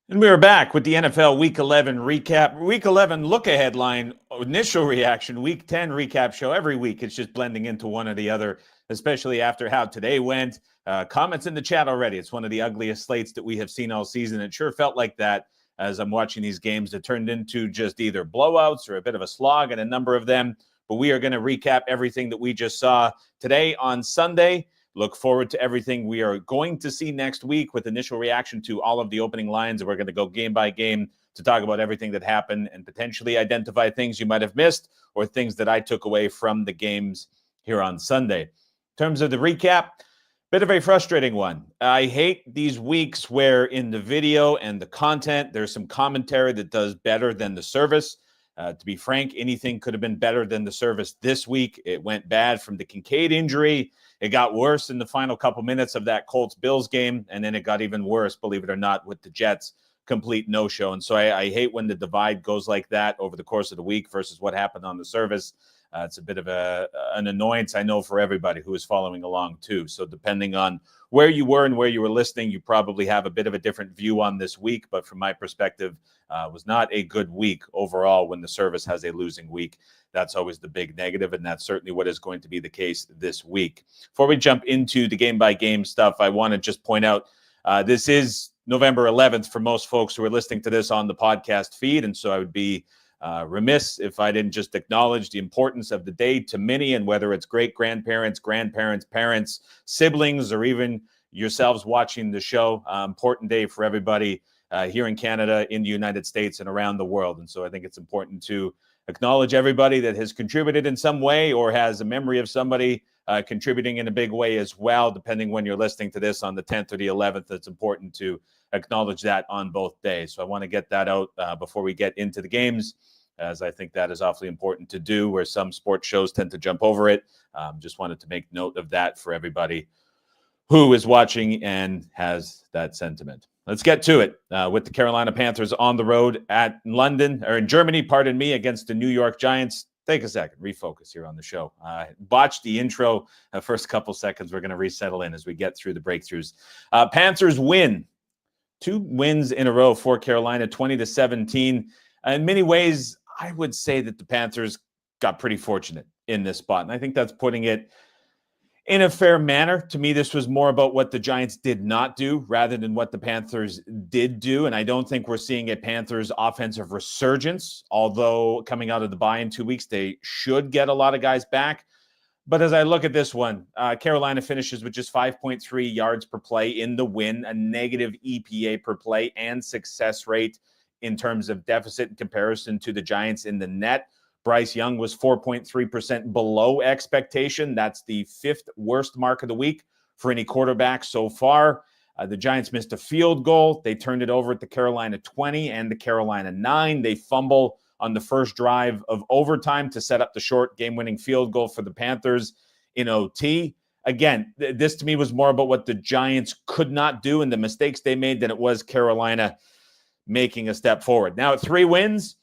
And we are back with the NFL Week 11 recap. Week 11 look-ahead line, initial reaction, Week 10 recap show. Every week it's just blending into one or the other, especially after how today went. Comments in the chat already. It's one of the ugliest slates that we have seen all season. It sure felt like that as I'm watching these games. It turned into just either blowouts or a bit of a slog in a number of them. But we are going to recap everything that we just saw today on Sunday. Look forward to everything we are going to see next week with initial reaction to all of the opening lines. And we're going to go game by game to talk about everything that happened and potentially identify things you might have missed or things that I took away from the games here on Sunday. In terms of the recap, bit of a frustrating one. I hate these weeks where in the video and the content, there's some commentary that does better than the service. To be frank, anything could have been better than the service this week. It went bad from the Kincaid injury. It got worse in the final couple minutes of that Colts-Bills game, and then it got even worse, believe it or not, with the Jets' complete no-show. And so I hate when the divide goes like that over the course of the week versus what happened on the service. It's a bit of an annoyance, I know, for everybody who is following along, too. So depending on where you were and where you were listening, you probably have a bit of a different view on this week. But from my perspective, was not a good week overall when the service has a losing week. That's always the big negative, and that's certainly what is going to be the case this week. Before we jump into the game-by-game stuff, I want to just point out this is November 11th for most folks who are listening to this on the podcast feed, and so I would be remiss if I didn't just acknowledge the importance of the day to many, and whether it's great-grandparents, grandparents, parents, siblings, or even yourselves watching the show, important day for everybody here in Canada, in the United States, and around the world. And so I think it's important to acknowledge everybody that has contributed in some way or has a memory of somebody contributing in a big way as well, depending when you're listening to this on the 10th or the 11th. It's important to acknowledge that on both days. So I want to get that out before we get into the games, as I think that is awfully important to do, where some sports shows tend to jump over it. Just wanted to make note of that for everybody who is watching and has that sentiment. Let's get to it with the Carolina Panthers on the road at London, or in Germany, pardon me, against the New York Giants. Take a second, refocus here on the show. Botched the intro, first couple seconds. We're going to resettle in as we get through the breakthroughs. Panthers win. 2 wins in a row for Carolina, 20-17. In many ways, I would say that the Panthers got pretty fortunate in this spot. And I think that's putting it in a fair manner. To me, this was more about what the Giants did not do rather than what the Panthers did do. And I don't think we're seeing a Panthers offensive resurgence, although coming out of the bye in 2 weeks, they should get a lot of guys back. But as I look at this one, Carolina finishes with just 5.3 yards per play in the win, a negative EPA per play, and success rate in terms of deficit in comparison to the Giants in the net. Bryce Young was 4.3% below expectation. That's the 5th worst mark of the week for any quarterback so far. The Giants missed a field goal. They turned it over at the Carolina 20 and the Carolina 9. They fumble on the first drive of overtime to set up the short game-winning field goal for the Panthers in OT. Again, this to me was more about what the Giants could not do and the mistakes they made than it was Carolina making a step forward. Now at 3 wins,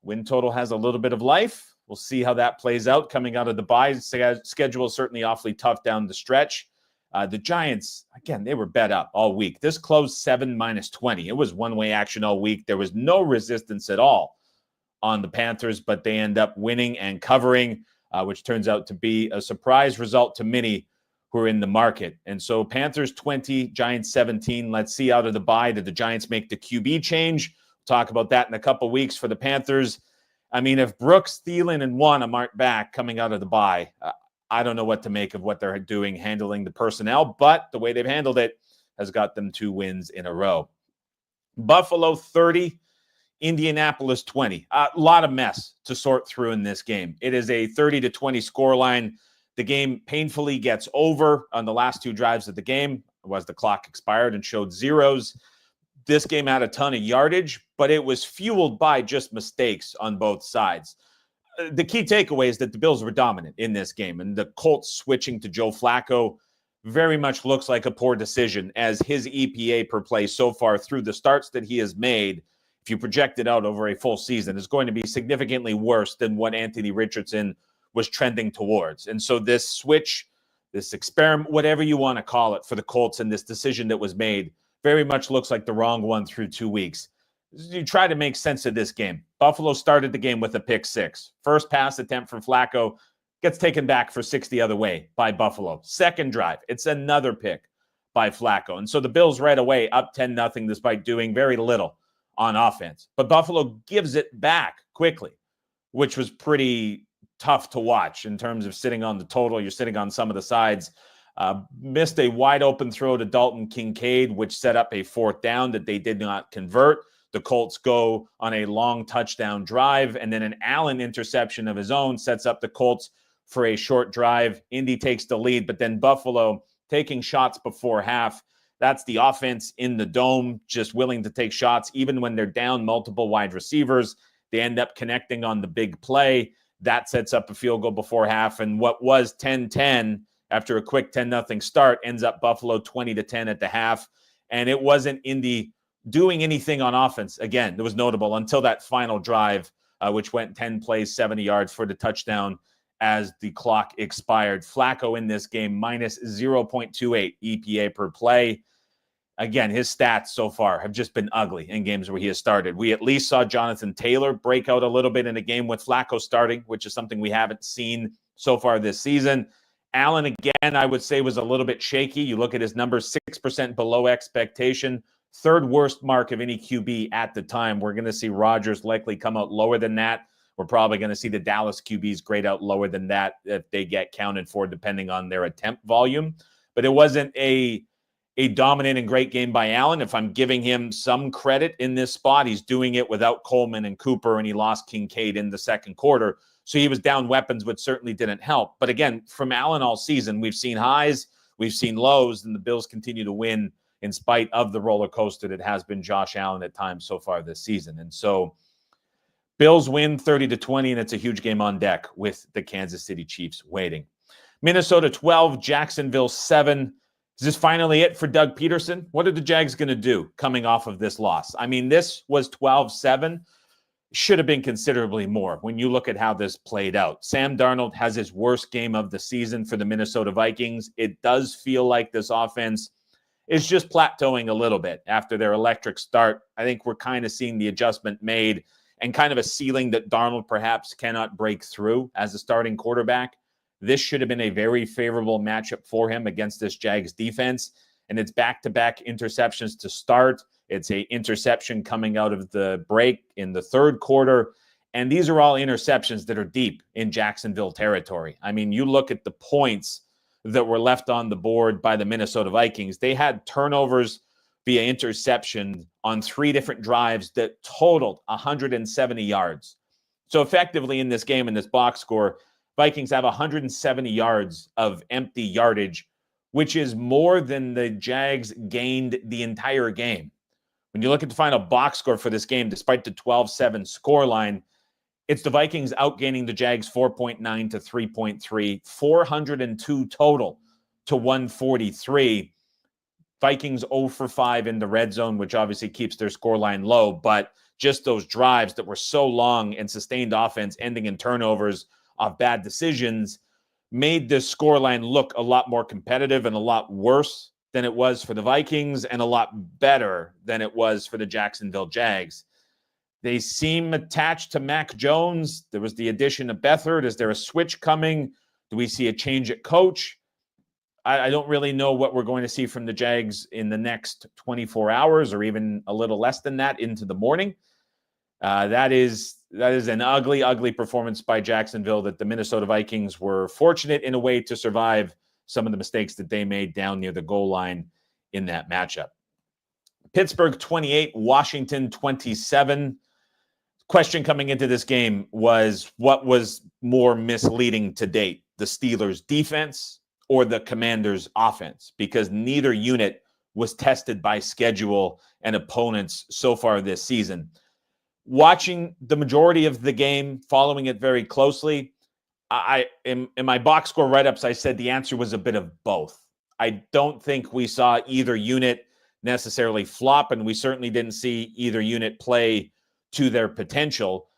win total has a little bit of life. We'll see how that plays out coming out of the bye. Schedule is certainly awfully tough down the stretch. The Giants, again, they were bet up all week. This closed 7 -20. It was one-way action all week. There was no resistance at all on the Panthers, but they end up winning and covering, which turns out to be a surprise result to many who are in the market. And so Panthers 20, Giants 17. Let's see out of the bye, did the Giants make the QB change? We'll talk about that in a couple weeks for the Panthers. I mean, if Brooks, Thielen, and Wonnum aren't back coming out of the bye, I don't know what to make of what they're doing handling the personnel, but the way they've handled it has got them 2 wins in a row. Buffalo 30, Indianapolis 20. A lot of mess to sort through in this game. It is a 30-20 scoreline. The game painfully gets over on the last 2 drives of the game as the clock expired and showed zeros. This game had a ton of yardage, but it was fueled by just mistakes on both sides. The key takeaway is that the Bills were dominant in this game, and the Colts switching to Joe Flacco very much looks like a poor decision, as his EPA per play so far through the starts that he has made, if you project it out over a full season, is going to be significantly worse than what Anthony Richardson was trending towards. And so this switch, this experiment, whatever you want to call it for the Colts, and this decision that was made very much looks like the wrong one through 2 weeks. You try to make sense of this game. Buffalo started the game with a pick six. First pass attempt for Flacco gets taken back for 6 the other way by Buffalo. Second drive, it's another pick by Flacco. And so the Bills right away up 10-0 despite doing very little on offense. But Buffalo gives it back quickly, which was pretty tough to watch in terms of sitting on the total. You're sitting on some of the sides. Missed a wide open throw to Dalton Kincaid, which set up a 4th down that they did not convert. The Colts go on a long touchdown drive, and then an Allen interception of his own sets up the Colts for a short drive. Indy takes the lead, but then Buffalo taking shots before half. That's the offense in the dome, just willing to take shots, even when they're down multiple wide receivers. They end up connecting on the big play. That sets up a field goal before half, and what was 10-10 after a quick 10-0 start ends up Buffalo 20-10 at the half, and it wasn't Indy doing anything on offense. Again, it was notable until that final drive, which went 10 plays, 70 yards for the touchdown as the clock expired. Flacco in this game, minus 0.28 EPA per play. Again, his stats so far have just been ugly in games where he has started. We at least saw Jonathan Taylor break out a little bit in a game with Flacco starting, which is something we haven't seen so far this season. Allen, again, I would say was a little bit shaky. You look at his numbers, 6% below expectation. Third worst mark of any QB at the time. We're going to see Rodgers likely come out lower than that. We're probably going to see the Dallas QBs grade out lower than that if they get counted for, depending on their attempt volume. But it wasn't a dominant and great game by Allen. If I'm giving him some credit in this spot, he's doing it without Coleman and Cooper, and he lost Kincaid in the second quarter. So he was down weapons, which certainly didn't help. But again, from Allen all season, we've seen highs, we've seen lows, and the Bills continue to win in spite of the roller coaster that has been Josh Allen at times so far this season. And so Bills win 30-20, and it's a huge game on deck with the Kansas City Chiefs waiting. Minnesota 12, Jacksonville 7. Is this finally it for Doug Peterson? What are the Jags going to do coming off of this loss? I mean, this was 12-7. Should have been considerably more when you look at how this played out. Sam Darnold has his worst game of the season for the Minnesota Vikings. It does feel like this offense is just plateauing a little bit after their electric start. I think we're kind of seeing the adjustment made and kind of a ceiling that Darnold perhaps cannot break through as a starting quarterback. This should have been a very favorable matchup for him against this Jags defense. And it's back-to-back interceptions to start. It's an interception coming out of the break in the third quarter. And these are all interceptions that are deep in Jacksonville territory. I mean, you look at the points that were left on the board by the Minnesota Vikings. They had turnovers via interception on 3 different drives that totaled 170 yards. So effectively in this game, in this box score, Vikings have 170 yards of empty yardage, which is more than the Jags gained the entire game. When you look at the final box score for this game, despite the 12-7 scoreline, it's the Vikings outgaining the Jags 4.9 to 3.3, 402 total to 143. Vikings 0 for 5 in the red zone, which obviously keeps their scoreline low, but just those drives that were so long and sustained offense ending in turnovers of bad decisions made this scoreline look a lot more competitive and a lot worse than it was for the Vikings and a lot better than it was for the Jacksonville Jags. They seem attached to Mac Jones. There was the addition of Beathard. Is there a switch coming? Do we see a change at coach? I don't really know what we're going to see from the Jags in the next 24 hours or even a little less than that into the morning. That is an ugly, ugly performance by Jacksonville that the Minnesota Vikings were fortunate in a way to survive some of the mistakes that they made down near the goal line in that matchup. Pittsburgh 28, Washington 27. Question coming into this game was, what was more misleading to date, the Steelers' defense or the Commanders' offense? Because neither unit was tested by schedule and opponents so far this season. Watching the majority of the game, following it very closely, in my box score write-ups, I said the answer was a bit of both. I don't think we saw either unit necessarily flop, and we certainly didn't see either unit play to their potential.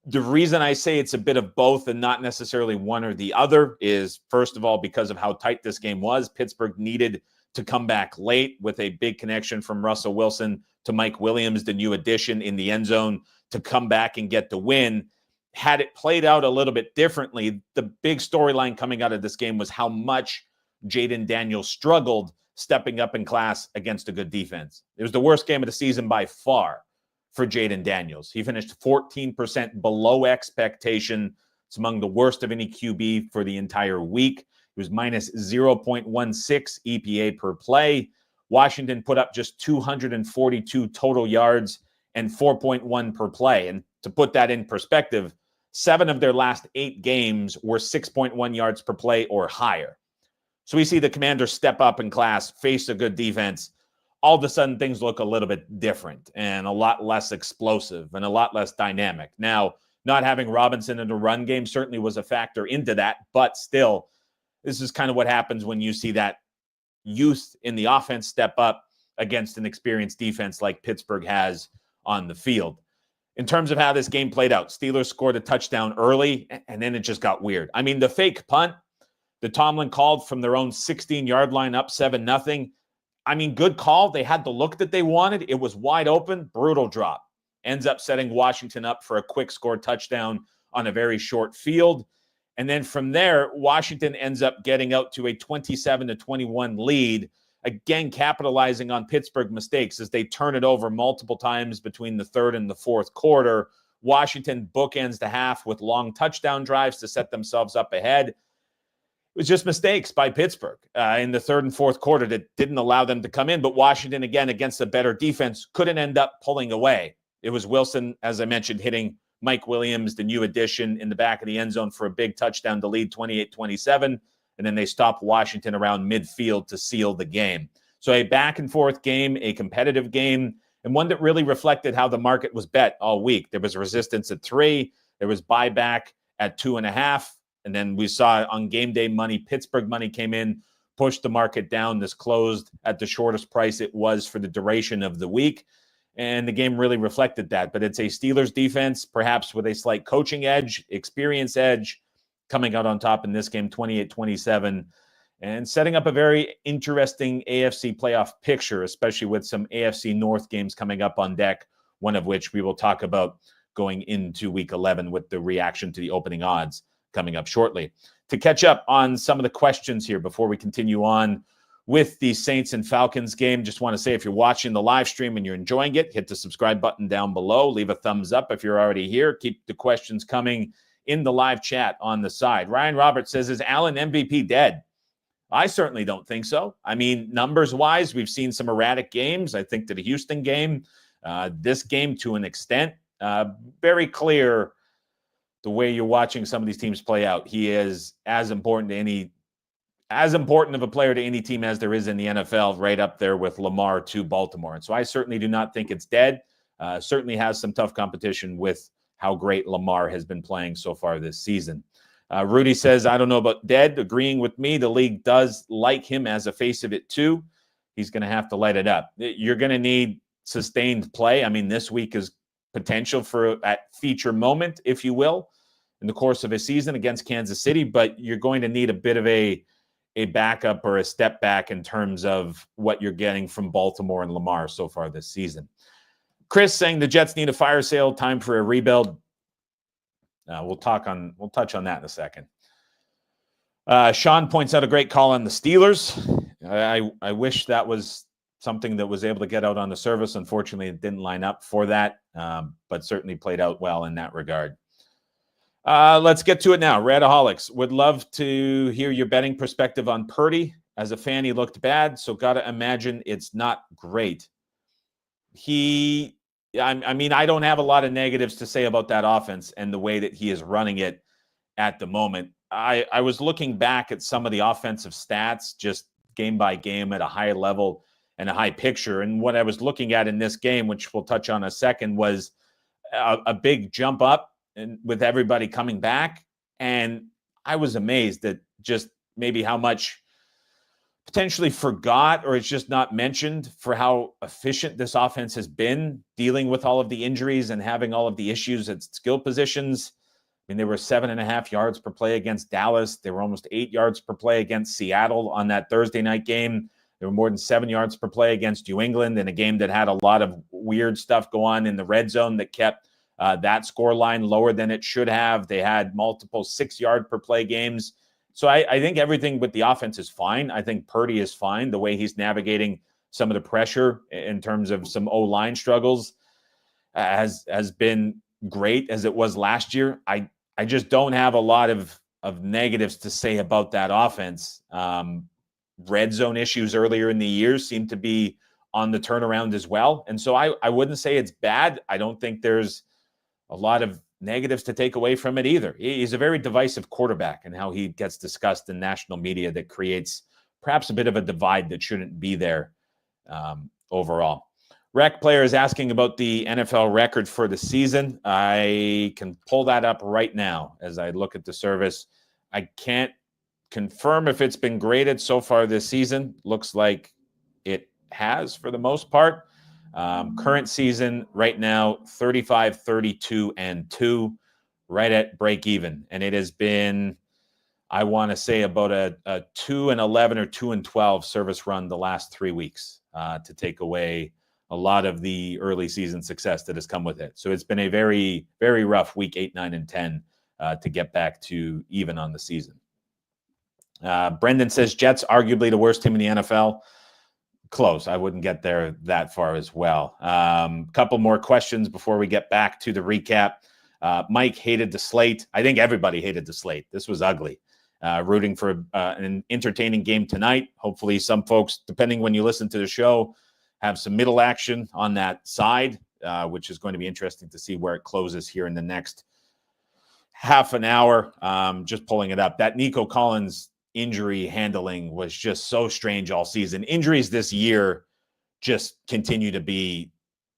The reason I say it's a bit of both and not necessarily one or the other is, first of all, because of how tight this game was. Pittsburgh needed to come back late with a big connection from Russell Wilson to Mike Williams, the new addition in the end zone, to come back and get the win. Had it played out a little bit differently, the big storyline coming out of this game was how much Jayden Daniels struggled stepping up in class against a good defense. It was the worst game of the season by far for Jayden Daniels. He finished 14% below expectation. It's among the worst of any QB for the entire week. It was minus 0.16 EPA per play. Washington put up just 242 total yards and 4.1 per play. And to put that in perspective, 7 of their last 8 games were 6.1 yards per play or higher. So we see the Commanders step up in class, face a good defense. All of a sudden, things look a little bit different and a lot less explosive and a lot less dynamic. Now, not having Robinson in the run game certainly was a factor into that, but still, this is kind of what happens when you see that youth in the offense step up against an experienced defense like Pittsburgh has on the field. In terms of how this game played out, Steelers scored a touchdown early, and then it just got weird. I mean, the fake punt that Tomlin called from their own 16-yard line up 7-0. I mean, good call. They had the look that they wanted. It was wide open, brutal drop. Ends up setting Washington up for a quick score touchdown on a very short field. And then from there, Washington ends up getting out to a 27-21 lead, again capitalizing on Pittsburgh mistakes as they turn it over multiple times between the third and the fourth quarter. Washington bookends the half with long touchdown drives to set themselves up ahead. It was just mistakes by Pittsburgh in the third and fourth quarter that didn't allow them to come in. But Washington, again, against a better defense, couldn't end up pulling away. It was Wilson, as I mentioned, hitting Mike Williams, the new addition, in the back of the end zone for a big touchdown to lead 28-27. And then they stopped Washington around midfield to seal the game. So a back-and-forth game, a competitive game, and one that really reflected how the market was bet all week. There was resistance at 3. There was buyback at 2.5. And then we saw on game day money, Pittsburgh money came in, pushed the market down. This closed at the shortest price it was for the duration of the week. And the game really reflected that. But it's a Steelers defense, perhaps with a slight coaching edge, experience edge, coming out on top in this game, 28-27, and setting up a very interesting AFC playoff picture, especially with some AFC North games coming up on deck, one of which we will talk about going into Week 11 with the reaction to the opening odds coming up shortly. To catch up on some of the questions here before we continue on with the Saints and Falcons game, just want to say if you're watching the live stream and you're enjoying it, hit the subscribe button down below. Leave a thumbs up if you're already here. Keep the questions coming in the live chat on the side. Ryan Roberts says, is Allen MVP dead? I certainly don't think so. I mean, numbers-wise, we've seen some erratic games. I think that the Houston game, this game to an extent, very clear the way you're watching some of these teams play out. He is as important of a player to any team as there is in the NFL, right up there with Lamar to Baltimore. And so I certainly do not think it's dead. Certainly has some tough competition with how great Lamar has been playing so far this season. Rudy says, I don't know about dead. Agreeing with me, the league does like him as a face of it too. He's going to have to light it up. You're going to need sustained play. I mean, this week is potential for a feature moment, if you will, in the course of a season against Kansas City, but you're going to need a bit of a backup or a step back in terms of what you're getting from Baltimore and Lamar so far this season. Chris saying the Jets need a fire sale, time for a rebuild. We'll touch on that in a second. Sean points out a great call on the Steelers. I wish that was something that was able to get out on the service. Unfortunately, it didn't line up for that, but certainly played out well in that regard. Let's get to it now. Radaholics, would love to hear your betting perspective on Purdy. As a fan, he looked bad, so got to imagine it's not great. I mean, I don't have a lot of negatives to say about that offense and the way that he is running it at the moment. I was looking back at some of the offensive stats, just game by game at a high level and a high picture. And what I was looking at in this game, which we'll touch on in a second, was a big jump up and with everybody coming back. And I was amazed at just maybe how much potentially forgot or it's just not mentioned for how efficient this offense has been dealing with all of the injuries and having all of the issues at skill positions. I mean, they were 7.5 yards per play against Dallas. They were almost 8 yards per play against Seattle on that Thursday night game. There were more than 7 yards per play against New England in a game that had a lot of weird stuff go on in the red zone that kept that score line lower than it should have. They had multiple 6-yard per play games. So I think everything with the offense is fine. I think Purdy is fine. The way he's navigating some of the pressure in terms of some O-line struggles has been great as it was last year. I just don't have a lot of negatives to say about that offense. Red zone issues earlier in the year seem to be on the turnaround as well. And so I wouldn't say it's bad. I don't think there's a lot of negatives to take away from it either. He's a very divisive quarterback, and how he gets discussed in national media that creates perhaps a bit of a divide that shouldn't be there overall. Rec player is asking about the NFL record for the season. I can pull that up right now as I look at the service. I can't confirm if it's been graded so far this season. Looks like it has for the most part. Current season right now, 35, 32, and 2, right at break even. And it has been, I want to say, about a 2-11 or 2-12 service run the last 3 weeks to take away a lot of the early season success that has come with it. So it's been a very, very rough week 8, 9, and 10 to get back to even on the season. Brendan says Jets arguably the worst team in the NFL. Close. I wouldn't get there that far as well. Couple more questions before we get back to the recap. Mike hated the slate. I think everybody hated the slate. This was ugly. Rooting for an entertaining game tonight. Hopefully some folks, depending when you listen to the show, have some middle action on that side, which is going to be interesting to see where it closes here in the next half an hour. Just pulling it up. That Nico Collins injury handling was just so strange all season. Injuries this year just continue to be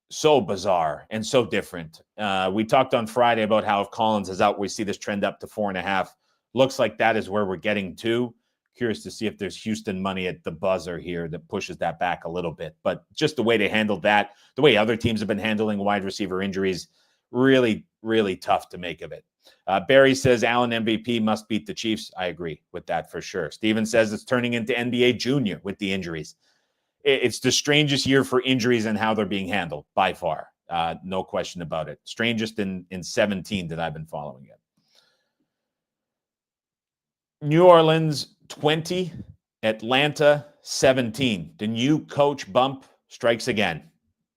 so bizarre and so different. We talked on Friday about how if Collins is out, we see this trend up to 4.5. Looks like that is where we're getting to. Curious to see if there's Houston money at the buzzer here that pushes that back a little bit. But just the way they handled that, the way other teams have been handling wide receiver injuries, really, really tough to make of it. Barry says Allen MVP must beat the Chiefs. I agree with that for sure. Steven says it's turning into NBA Junior with the injuries. It's the strangest year for injuries and how they're being handled by far. No question about it. Strangest in 17 that I've been following it. New Orleans 20, Atlanta 17. The new coach bump strikes again.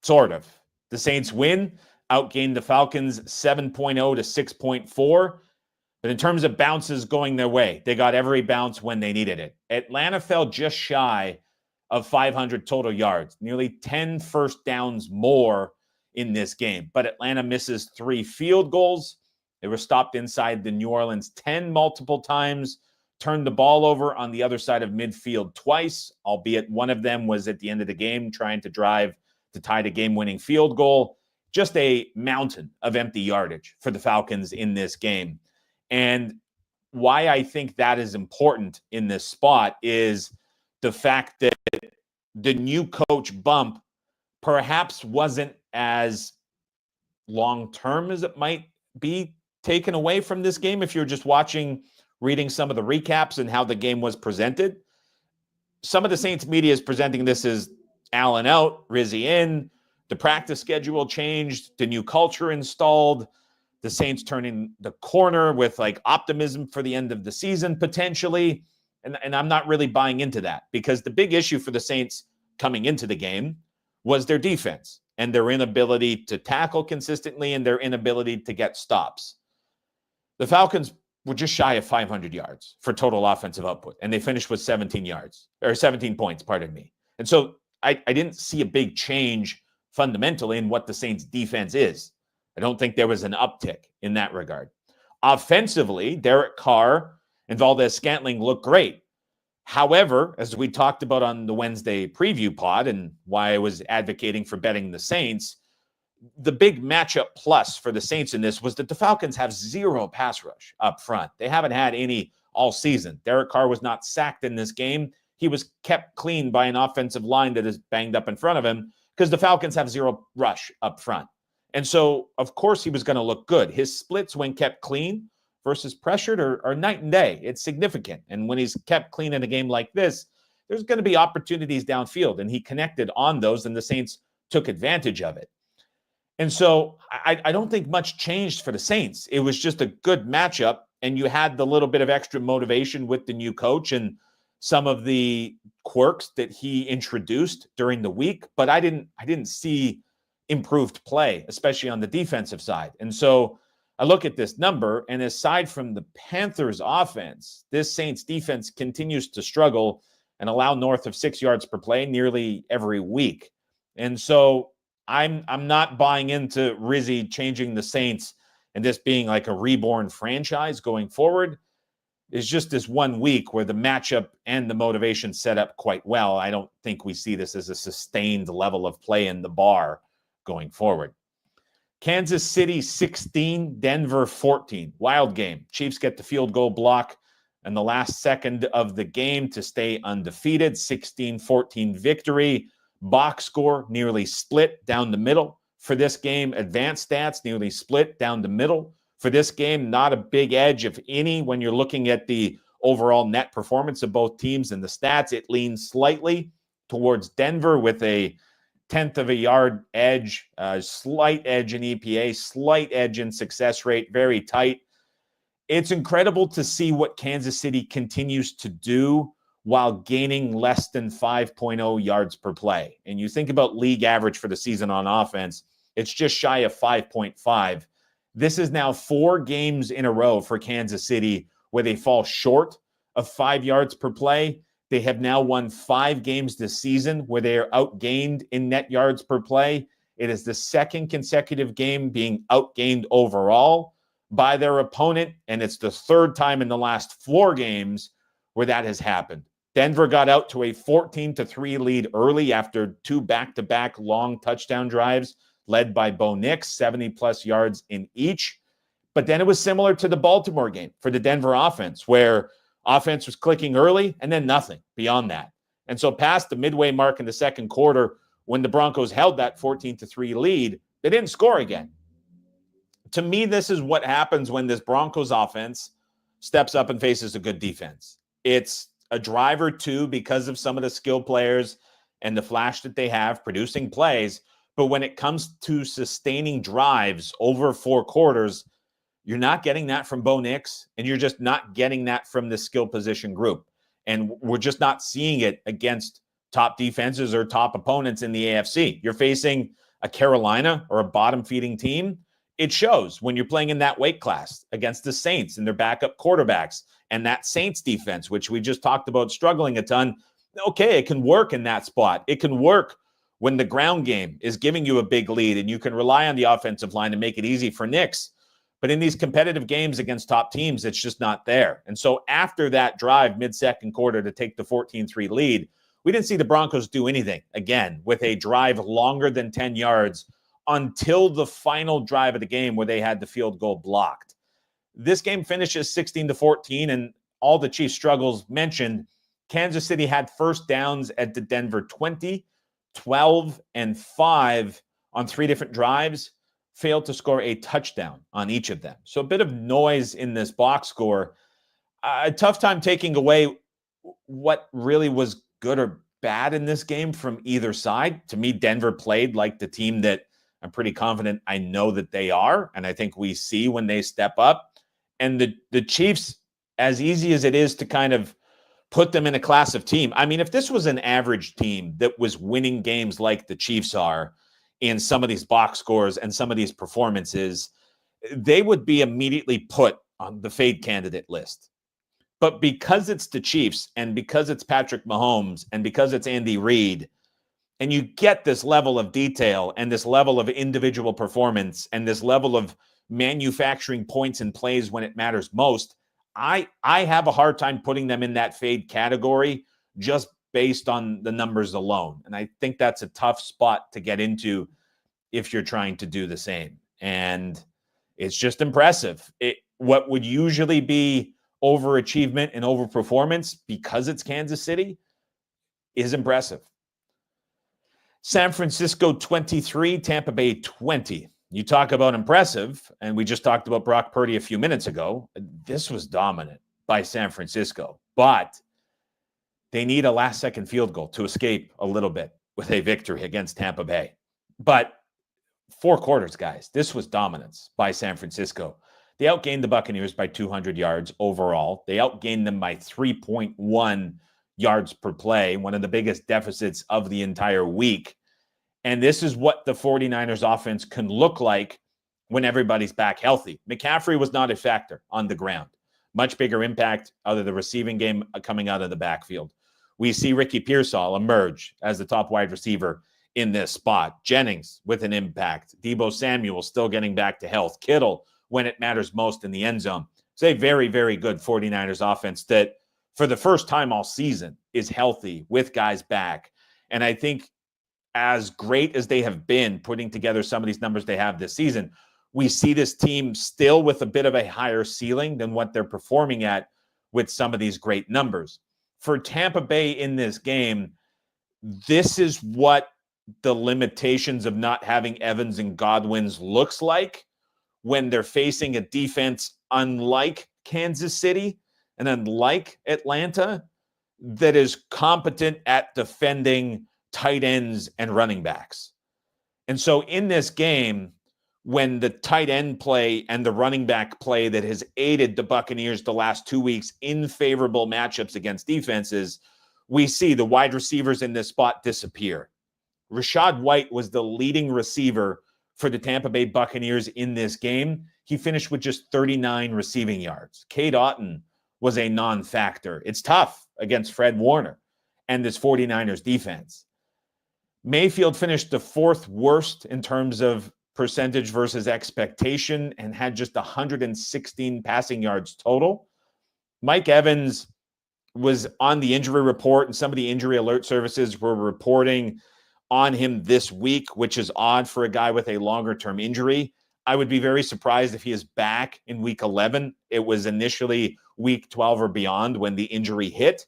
Sort of. The Saints win, outgained the Falcons 7.0 to 6.4. But in terms of bounces going their way, they got every bounce when they needed it. Atlanta fell just shy of 500 total yards, nearly 10 first downs more in this game. But Atlanta misses 3 field goals. They were stopped inside the New Orleans 10 multiple times, turned the ball over on the other side of midfield twice, albeit one of them was at the end of the game trying to drive to tie the game-winning field goal. Just a mountain of empty yardage for the Falcons in this game. And why I think that is important in this spot is the fact that the new coach bump perhaps wasn't as long-term as it might be taken away from this game if you're just reading some of the recaps and how the game was presented. Some of the Saints media is presenting this as Allen out, Rizzy in, the practice schedule changed, the new culture installed, the Saints turning the corner with like optimism for the end of the season potentially. And I'm not really buying into that because the big issue for the Saints coming into the game was their defense and their inability to tackle consistently and their inability to get stops. The Falcons were just shy of 500 yards for total offensive output, and they finished with 17 points, pardon me. And so I didn't see a big change fundamentally in what the Saints defense is. I don't think there was an uptick in that regard. Offensively, Derek Carr and Valdez-Scantling look great. However, as we talked about on the Wednesday preview pod and why I was advocating for betting the Saints, the big matchup plus for the Saints in this was that the Falcons have 0 pass rush up front. They haven't had any all season. Derek Carr was not sacked in this game. He was kept clean by an offensive line that is banged up in front of him because the Falcons have 0 rush up front. And so, of course, he was going to look good. His splits when kept clean versus pressured are night and day. It's significant. And when he's kept clean in a game like this, there's going to be opportunities downfield. And he connected on those, and the Saints took advantage of it. And so I don't think much changed for the Saints. It was just a good matchup, and you had the little bit of extra motivation with the new coach and some of the quirks that he introduced during the week. But I didn't see improved play, especially on the defensive side. And so I look at this number, and aside from the Panthers offense, this Saints defense continues to struggle and allow north of 6 yards per play nearly every week. And so I'm not buying into Rizzi changing the Saints and this being like a reborn franchise going forward. It's just this 1 week where the matchup and the motivation set up quite well. I don't think we see this as a sustained level of play in the bar going forward. Kansas City 16, Denver 14. Wild game. Chiefs get the field goal block in the last second of the game to stay undefeated. 16-14 victory. Box score nearly split down the middle for this game. Advanced stats nearly split down the middle for this game. Not a big edge, if any, when you're looking at the overall net performance of both teams and the stats. It leans slightly towards Denver with a tenth of a yard edge, slight edge in EPA, slight edge in success rate, very tight. It's incredible to see what Kansas City continues to do while gaining less than 5.0 yards per play. And you think about league average for the season on offense, it's just shy of 5.5. This is now 4 games in a row for Kansas City where they fall short of 5 yards per play. They have now won 5 games this season where they are outgained in net yards per play. It is the second consecutive game being outgained overall by their opponent, and it's the third time in the last 4 games where that has happened. Denver got out to a 14-3 lead early after 2 back-to-back long touchdown drives led by Bo Nix, 70-plus yards in each. But then it was similar to the Baltimore game for the Denver offense, where offense was clicking early and then nothing beyond that. And so past the midway mark in the second quarter, when the Broncos held that 14-3 lead, they didn't score again. To me, this is what happens when this Broncos offense steps up and faces a good defense. It's a drive or two because of some of the skill players and the flash that they have producing plays. But when it comes to sustaining drives over 4 quarters, you're not getting that from Bo Nix, and you're just not getting that from the skill position group. And we're just not seeing it against top defenses or top opponents in the AFC. You're facing a Carolina or a bottom-feeding team. It shows when you're playing in that weight class against the Saints and their backup quarterbacks and that Saints defense, which we just talked about struggling a ton. Okay, it can work in that spot. It can work when the ground game is giving you a big lead and you can rely on the offensive line to make it easy for Nix. But in these competitive games against top teams, it's just not there. And so after that drive mid-second quarter to take the 14-3 lead, we didn't see the Broncos do anything, again, with a drive longer than 10 yards until the final drive of the game where they had the field goal blocked. This game finishes 16-14, and all the Chiefs' struggles mentioned, Kansas City had first downs at the Denver 20, 12, and 5 on 3 different drives, failed to score a touchdown on each of them. So a bit of noise in this box score. A tough time taking away what really was good or bad in this game from either side. To me, Denver played like the team that I'm pretty confident I know that they are, and I think we see when they step up. And the Chiefs, as easy as it is to kind of put them in a class of team. I mean, if this was an average team that was winning games like the Chiefs are in some of these box scores and some of these performances, they would be immediately put on the fade candidate list. But because it's the Chiefs and because it's Patrick Mahomes and because it's Andy Reid, and you get this level of detail and this level of individual performance and this level of manufacturing points and plays when it matters most, I have a hard time putting them in that fade category just based on the numbers alone. And I think that's a tough spot to get into if you're trying to do the same. And it's just impressive. What would usually be overachievement and overperformance because it's Kansas City is impressive. San Francisco 23, Tampa Bay 20. You talk about impressive, and we just talked about Brock Purdy a few minutes ago. This was dominant by San Francisco. But They need a last-second field goal to escape a little bit with a victory against Tampa Bay. But 4 quarters, guys, this was dominance by San Francisco. They outgained the Buccaneers by 200 yards overall. They outgained them by 3.1 yards per play, one of the biggest deficits of the entire week. And this is what the 49ers offense can look like when everybody's back healthy. McCaffrey was not a factor on the ground. Much bigger impact out of the receiving game coming out of the backfield. We see Ricky Pearsall emerge as the top wide receiver in this spot. Jennings with an impact. Deebo Samuel still getting back to health. Kittle when it matters most in the end zone. It's a very, very good 49ers offense that for the first time all season is healthy with guys back. And I think as great as they have been putting together some of these numbers they have this season, we see this team still with a bit of a higher ceiling than what they're performing at with some of these great numbers. For Tampa Bay in this game, this is what the limitations of not having Evans and Godwin's looks like when they're facing a defense unlike Kansas City and unlike Atlanta that is competent at defending tight ends and running backs. And so in this game, when the tight end play and the running back play that has aided the Buccaneers the last 2 weeks in favorable matchups against defenses, we see the wide receivers in this spot disappear. Rachaad White was the leading receiver for the Tampa Bay Buccaneers in this game. He finished with just 39 receiving yards. Cade Otton was a non-factor. It's tough against Fred Warner and this 49ers defense. Mayfield finished the 4th worst in terms of percentage versus expectation and had just 116 passing yards total. Mike Evans was on the injury report, and some of the injury alert services were reporting on him this week, which is odd for a guy with a longer-term injury. I would be very surprised if he is back in week 11. It was initially week 12 or beyond when the injury hit.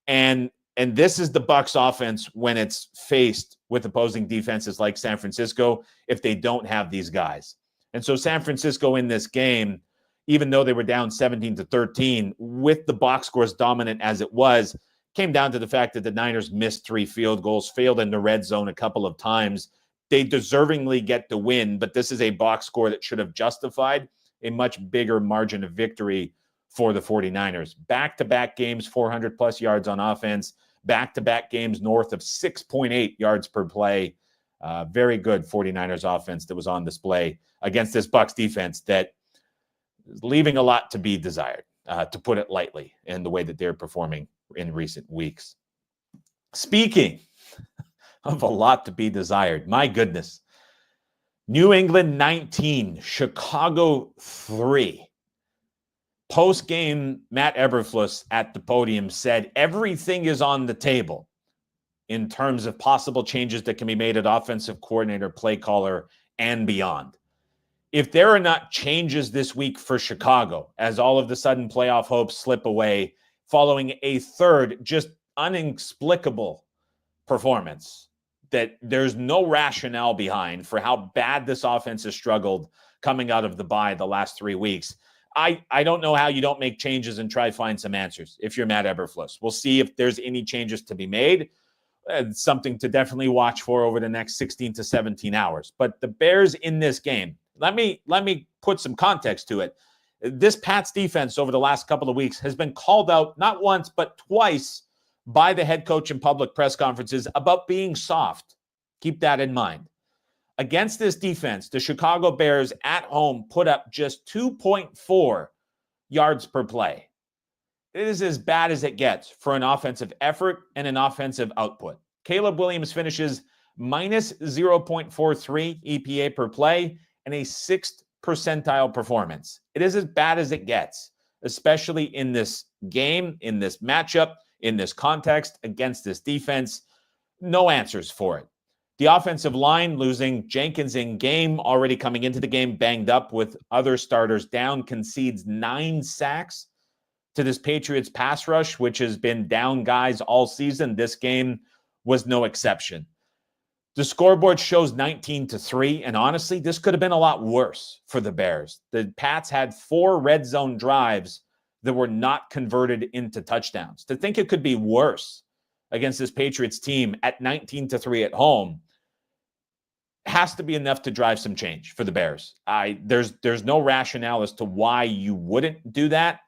And this is the Bucs offense when it's faced with opposing defenses like San Francisco if they don't have these guys. And so San Francisco in this game, even though they were down 17-13, with the box scores dominant as it was, came down to the fact that the Niners missed 3 field goals, failed in the red zone a couple of times. They deservingly get the win, but this is a box score that should have justified a much bigger margin of victory for the 49ers. Back-to-back games, 400-plus yards on offense. Back-to-back games north of 6.8 yards per play. Very good 49ers offense that was on display against this Bucs defense that is leaving a lot to be desired, to put it lightly, in the way that they're performing in recent weeks. Speaking of a lot to be desired, my goodness. New England 19, Chicago 3. Post-game, Matt Eberflus at the podium said everything is on the table in terms of possible changes that can be made at offensive coordinator, play caller, and beyond. If there are not changes this week for Chicago, as all of the sudden playoff hopes slip away following a third just inexplicable performance that there's no rationale behind for how bad this offense has struggled coming out of the bye the last 3 weeks, I don't know how you don't make changes and try to find some answers if you're Matt Eberflus. We'll see if there's any changes to be made. It's something to definitely watch for over the next 16 to 17 hours. But the Bears in this game, let me put some context to it. This Pats defense over the last couple of weeks has been called out not once but twice by the head coach in public press conferences about being soft. Keep that in mind. Against this defense, the Chicago Bears at home put up just 2.4 yards per play. It is as bad as it gets for an offensive effort and an offensive output. Caleb Williams finishes minus 0.43 EPA per play and a 6th percentile performance. It is as bad as it gets, especially in this game, in this matchup, in this context against this defense. No answers for it. The offensive line losing Jenkins in game, already coming into the game banged up with other starters down, concedes 9 sacks to this Patriots pass rush, which has been down guys all season. This game was no exception. The scoreboard shows 19-3, and honestly, this could have been a lot worse for the Bears. The Pats had 4 red zone drives that were not converted into touchdowns. To think it could be worse against this Patriots team at 19-3 at home has to be enough to drive some change for the Bears. There's no rationale as to why you wouldn't do that.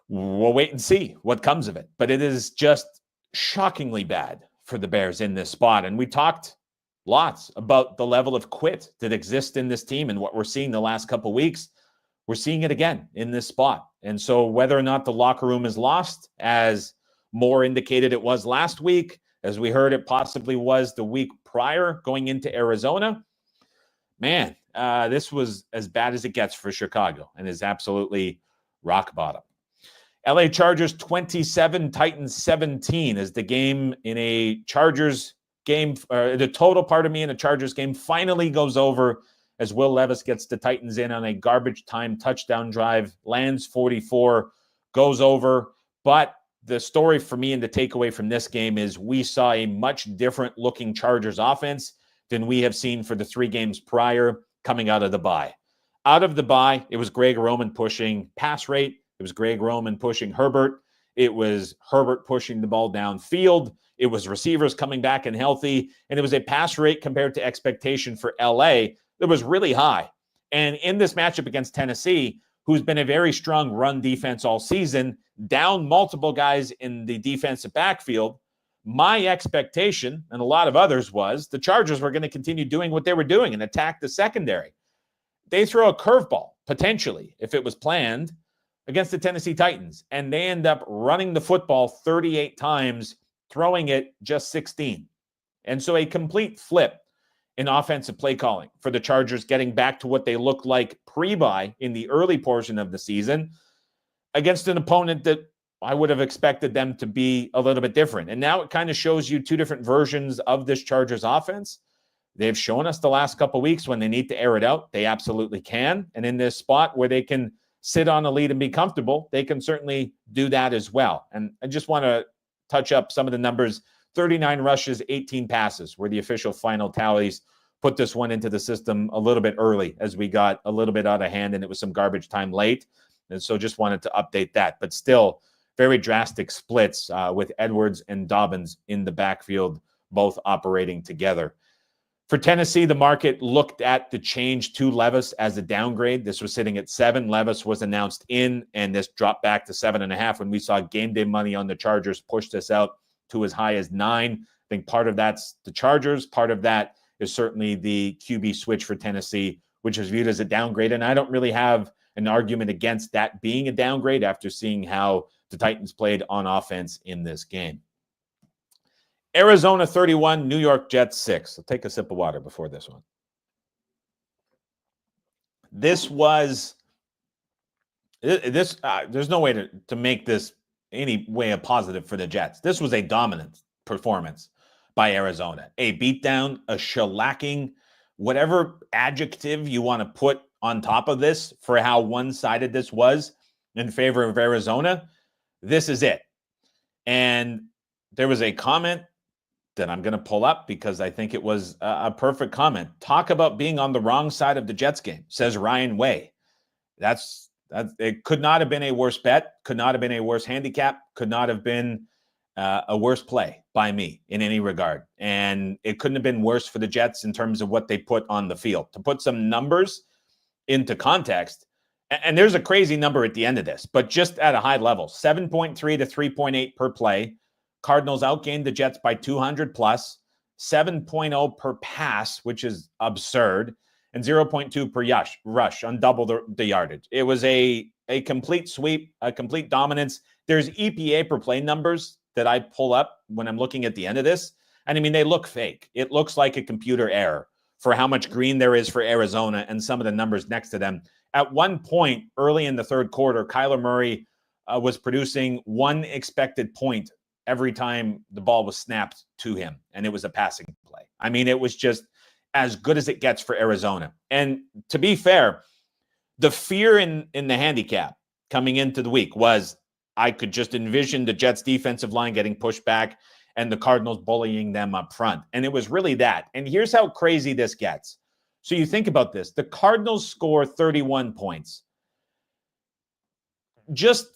We'll wait and see what comes of it. But it is just shockingly bad for the Bears in this spot. And we talked lots about the level of quit that exists in this team and what we're seeing the last couple of weeks. We're seeing it again in this spot. And so whether or not the locker room is lost, as Moore indicated it was last week, as we heard it possibly was the week prior going into Arizona, man, this was as bad as it gets for Chicago and is absolutely rock bottom. LA Chargers 27, Titans 17 as the game in a Chargers game, the total in a Chargers game finally goes over as Will Levis gets the Titans in on a garbage time touchdown drive, lands 44, goes over. But the story for me and the takeaway from this game is we saw a much different looking Chargers offense than we have seen for the 3 games prior coming out of the bye. Out of the bye, it was Greg Roman pushing pass rate. It was Greg Roman pushing Herbert. It was Herbert pushing the ball downfield. It was receivers coming back and healthy. And it was a pass rate compared to expectation for LA that was really high. And in this matchup against Tennessee, who's been a very strong run defense all season, down multiple guys in the defensive backfield, my expectation, and a lot of others, was the Chargers were going to continue doing what they were doing and attack the secondary. They throw a curveball, potentially, if it was planned, against the Tennessee Titans, and they end up running the football 38 times, throwing it just 16. And so a complete flip in offensive play calling for the Chargers, getting back to what they looked like pre-bye in the early portion of the season against an opponent that I would have expected them to be a little bit different. And now it kind of shows you 2 different versions of this Chargers offense. They've shown us the last couple of weeks when they need to air it out, they absolutely can. And in this spot where they can sit on a lead and be comfortable, they can certainly do that as well. And I just want to touch up some of the numbers. 39 rushes, 18 passes were the official final tallies. Put this one into the system a little bit early as we got a little bit out of hand and it was some garbage time late. And so just wanted to update that. But still, very drastic splits with Edwards and Dobbins in the backfield, both operating together. For Tennessee, the market looked at the change to Levis as a downgrade. This was sitting at 7. Levis was announced in, and this dropped back to 7.5 when we saw game day money on the Chargers push this out to as high as 9. I think part of that's the Chargers. Part of that is certainly the QB switch for Tennessee, which is viewed as a downgrade. And I don't really have an argument against that being a downgrade after seeing how the Titans played on offense in this game. Arizona 31, New York Jets 6. I'll take a sip of water before this one. This was there's no way to make this any way a positive for the Jets. This was a dominant performance by Arizona. A beatdown, a shellacking, whatever adjective you want to put on top of this for how one-sided this was in favor of Arizona. This is it. And there was a comment that I'm going to pull up because I think it was a perfect comment. Talk about being on the wrong side of the Jets game, says Ryan Way. That's it could not have been a worse bet, could not have been a worse handicap, could not have been a worse play by me in any regard. And it couldn't have been worse for the Jets in terms of what they put on the field. To put some numbers into context, and there's a crazy number at the end of this, but just at a high level, 7.3 to 3.8 per play. Cardinals outgained the Jets by 200 plus, 7.0 per pass, which is absurd, and 0.2 per rush on double the yardage. It was a complete sweep, a complete dominance. There's EPA per play numbers that I pull up when I'm looking at the end of this. And I mean, they look fake. It looks like a computer error for how much green there is for Arizona and some of the numbers next to them. At one point early in the third quarter, Kyler Murray was producing 1 expected point every time the ball was snapped to him, and it was a passing play. I mean, it was just as good as it gets for Arizona. And to be fair, the fear in the handicap coming into the week was I could just envision the Jets defensive line getting pushed back and the Cardinals bullying them up front. And it was really that. And here's how crazy this gets. So you think about this. The Cardinals score 31 points. just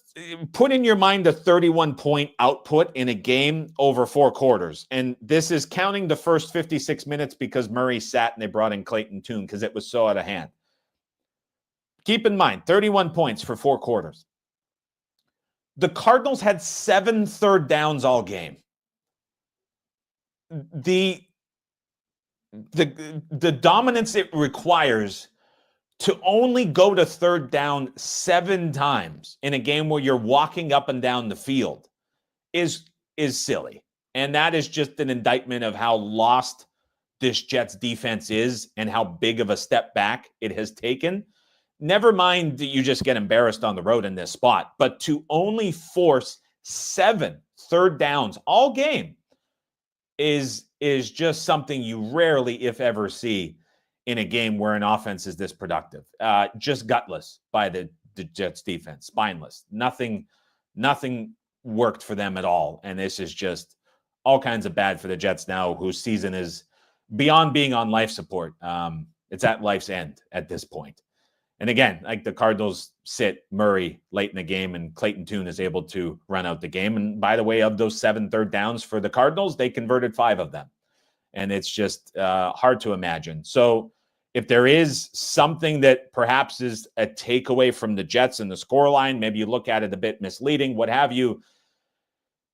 put in your mind a 31-point output in a game over 4 quarters. And this is counting the first 56 minutes because Murray sat and they brought in Clayton Tune because it was so out of hand. Keep in mind, 31 points for 4 quarters. The Cardinals had 7 third downs all game. The dominance it requires to only go to third down 7 times in a game where you're walking up and down the field is silly. And that is just an indictment of how lost this Jets defense is and how big of a step back it has taken. Never mind that you just get embarrassed on the road in this spot, but to only force 7 third downs all game is just something you rarely, if ever, see in a game where an offense is this productive. Just gutless by the Jets defense, spineless. Nothing worked for them at all. And this is just all kinds of bad for the Jets now, whose season is beyond being on life support. It's at life's end at this point. And again, like the Cardinals sit Murray late in the game and Clayton Tune is able to run out the game. And by the way, of those 7 third downs for the Cardinals, they converted 5 of them. And it's just hard to imagine. So if there is something that perhaps is a takeaway from the Jets and the scoreline, maybe you look at it a bit misleading, what have you.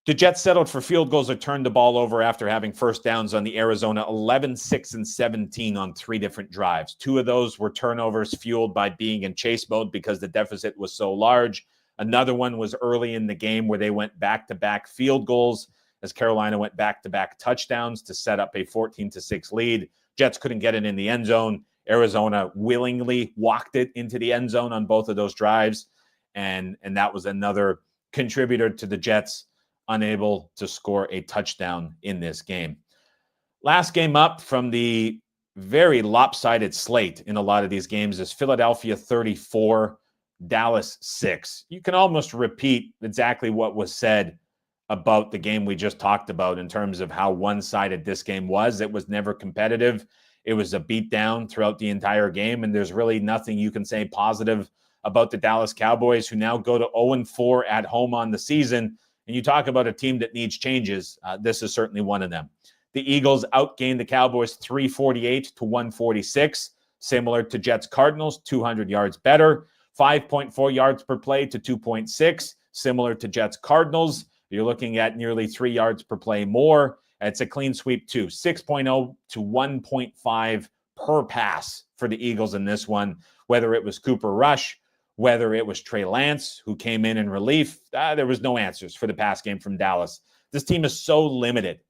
The Jets settled for field goals or turned the ball over after having first downs on the Arizona 11, 6, and 17 on 3 different drives. 2 of those were turnovers fueled by being in chase mode because the deficit was so large. Another one was early in the game where they went back-to-back field goals as Carolina went back-to-back touchdowns to set up a 14-6 lead. Jets couldn't get it in the end zone. Arizona willingly walked it into the end zone on both of those drives. And that was another contributor to the Jets unable to score a touchdown in this game. Last game up from the very lopsided slate in a lot of these games is Philadelphia 34, Dallas 6. You can almost repeat exactly what was said about the game we just talked about in terms of how one-sided this game was. It was never competitive. It was a beatdown throughout the entire game, and there's really nothing you can say positive about the Dallas Cowboys, who now go to 0-4 at home on the season. And you talk about a team that needs changes. This is certainly one of them. The Eagles outgained the Cowboys 348 to 146, similar to Jets Cardinals, 200 yards better. 5.4 yards per play to 2.6, similar to Jets Cardinals. You're looking at nearly 3 yards per play more. It's a clean sweep too. 6.0 to 1.5 per pass for the Eagles in this one, whether it was Cooper Rush, whether it was Trey Lance, who came in relief. There was no answers for the pass game from Dallas. This team is so limited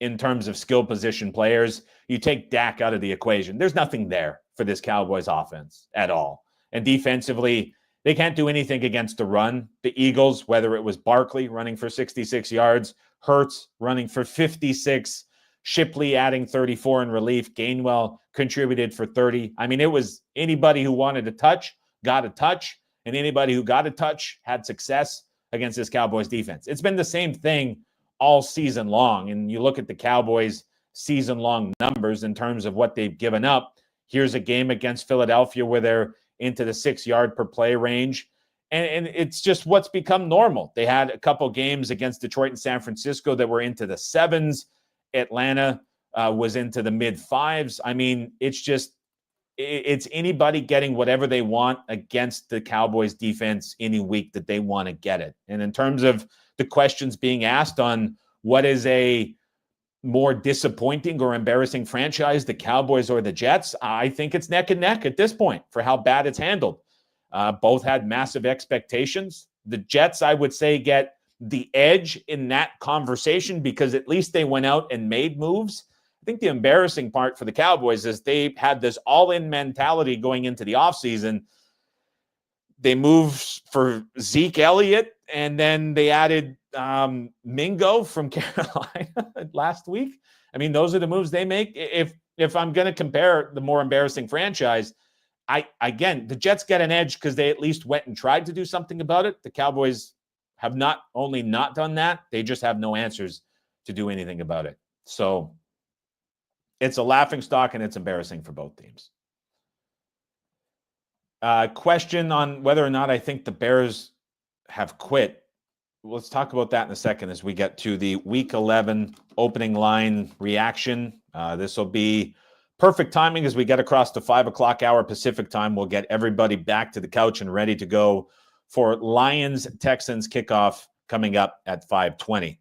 in terms of skill position players. You take Dak out of the equation, there's nothing there for this Cowboys offense at all. And defensively, they can't do anything against the run. The Eagles, whether it was Barkley running for 66 yards, Hurts running for 56, Shipley adding 34 in relief, Gainwell contributed for 30. I mean, it was anybody who wanted to touch got a touch, and anybody who got a touch had success against this Cowboys defense. It's been the same thing all season long. And you look at the Cowboys season-long numbers in terms of what they've given up. Here's a game against Philadelphia where they're into the 6 yard per play range. And it's just what's become normal. They had a couple games against Detroit and San Francisco that were into the 7s. Atlanta was into the mid-5s. I mean, it's anybody getting whatever they want against the Cowboys defense any week that they want to get it. And in terms of the questions being asked on what is a more disappointing or embarrassing franchise, the Cowboys or the Jets, I think it's neck and neck at this point for how bad it's handled. Both had massive expectations. The Jets, I would say, get the edge in that conversation because at least they went out and made moves. I think the embarrassing part for the Cowboys is they had this all-in mentality going into the offseason. They moved for Zeke Elliott, and then they added Mingo from Carolina last week. I mean, those are the moves they make. If I'm going to compare the more embarrassing franchise, the Jets get an edge because they at least went and tried to do something about it. The Cowboys have not only not done that, they just have no answers to do anything about it. So it's a laughingstock, and it's embarrassing for both teams. Question on whether or not I think the Bears have quit. Let's talk about that in a second as we get to the Week 11 opening line reaction. This will be perfect timing as we get across the 5 o'clock hour Pacific time. We'll get everybody back to the couch and ready to go for Lions-Texans kickoff coming up at 5:20.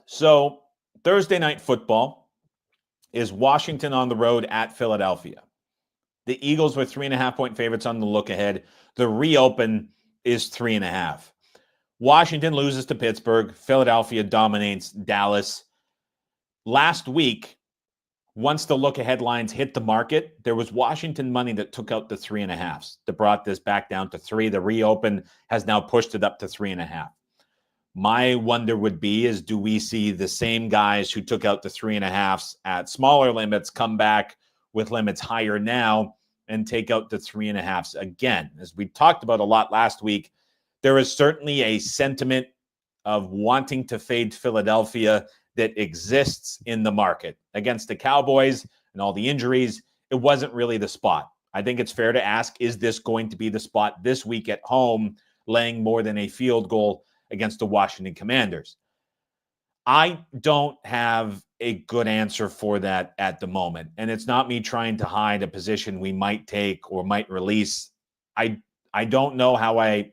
So Thursday night football is Washington on the road at Philadelphia. The Eagles were 3.5-point favorites on the look ahead. The reopen is 3.5. Washington loses to Pittsburgh. Philadelphia dominates Dallas. Last week, once the look ahead lines hit the market, there was Washington money that took out the 3.5s that brought this back down to 3. The reopen has now pushed it up to 3.5. My wonder would be is, do we see the same guys who took out the 3.5s at smaller limits come back with limits higher now and take out the 3.5s again? As we talked about a lot last week, there is certainly a sentiment of wanting to fade Philadelphia that exists in the market. Against the Cowboys and all the injuries, it wasn't really the spot. I think it's fair to ask, is this going to be the spot this week at home, laying more than a field goal against the Washington Commanders? I don't have a good answer for that at the moment. And it's not me trying to hide a position we might take or might release. I don't know how I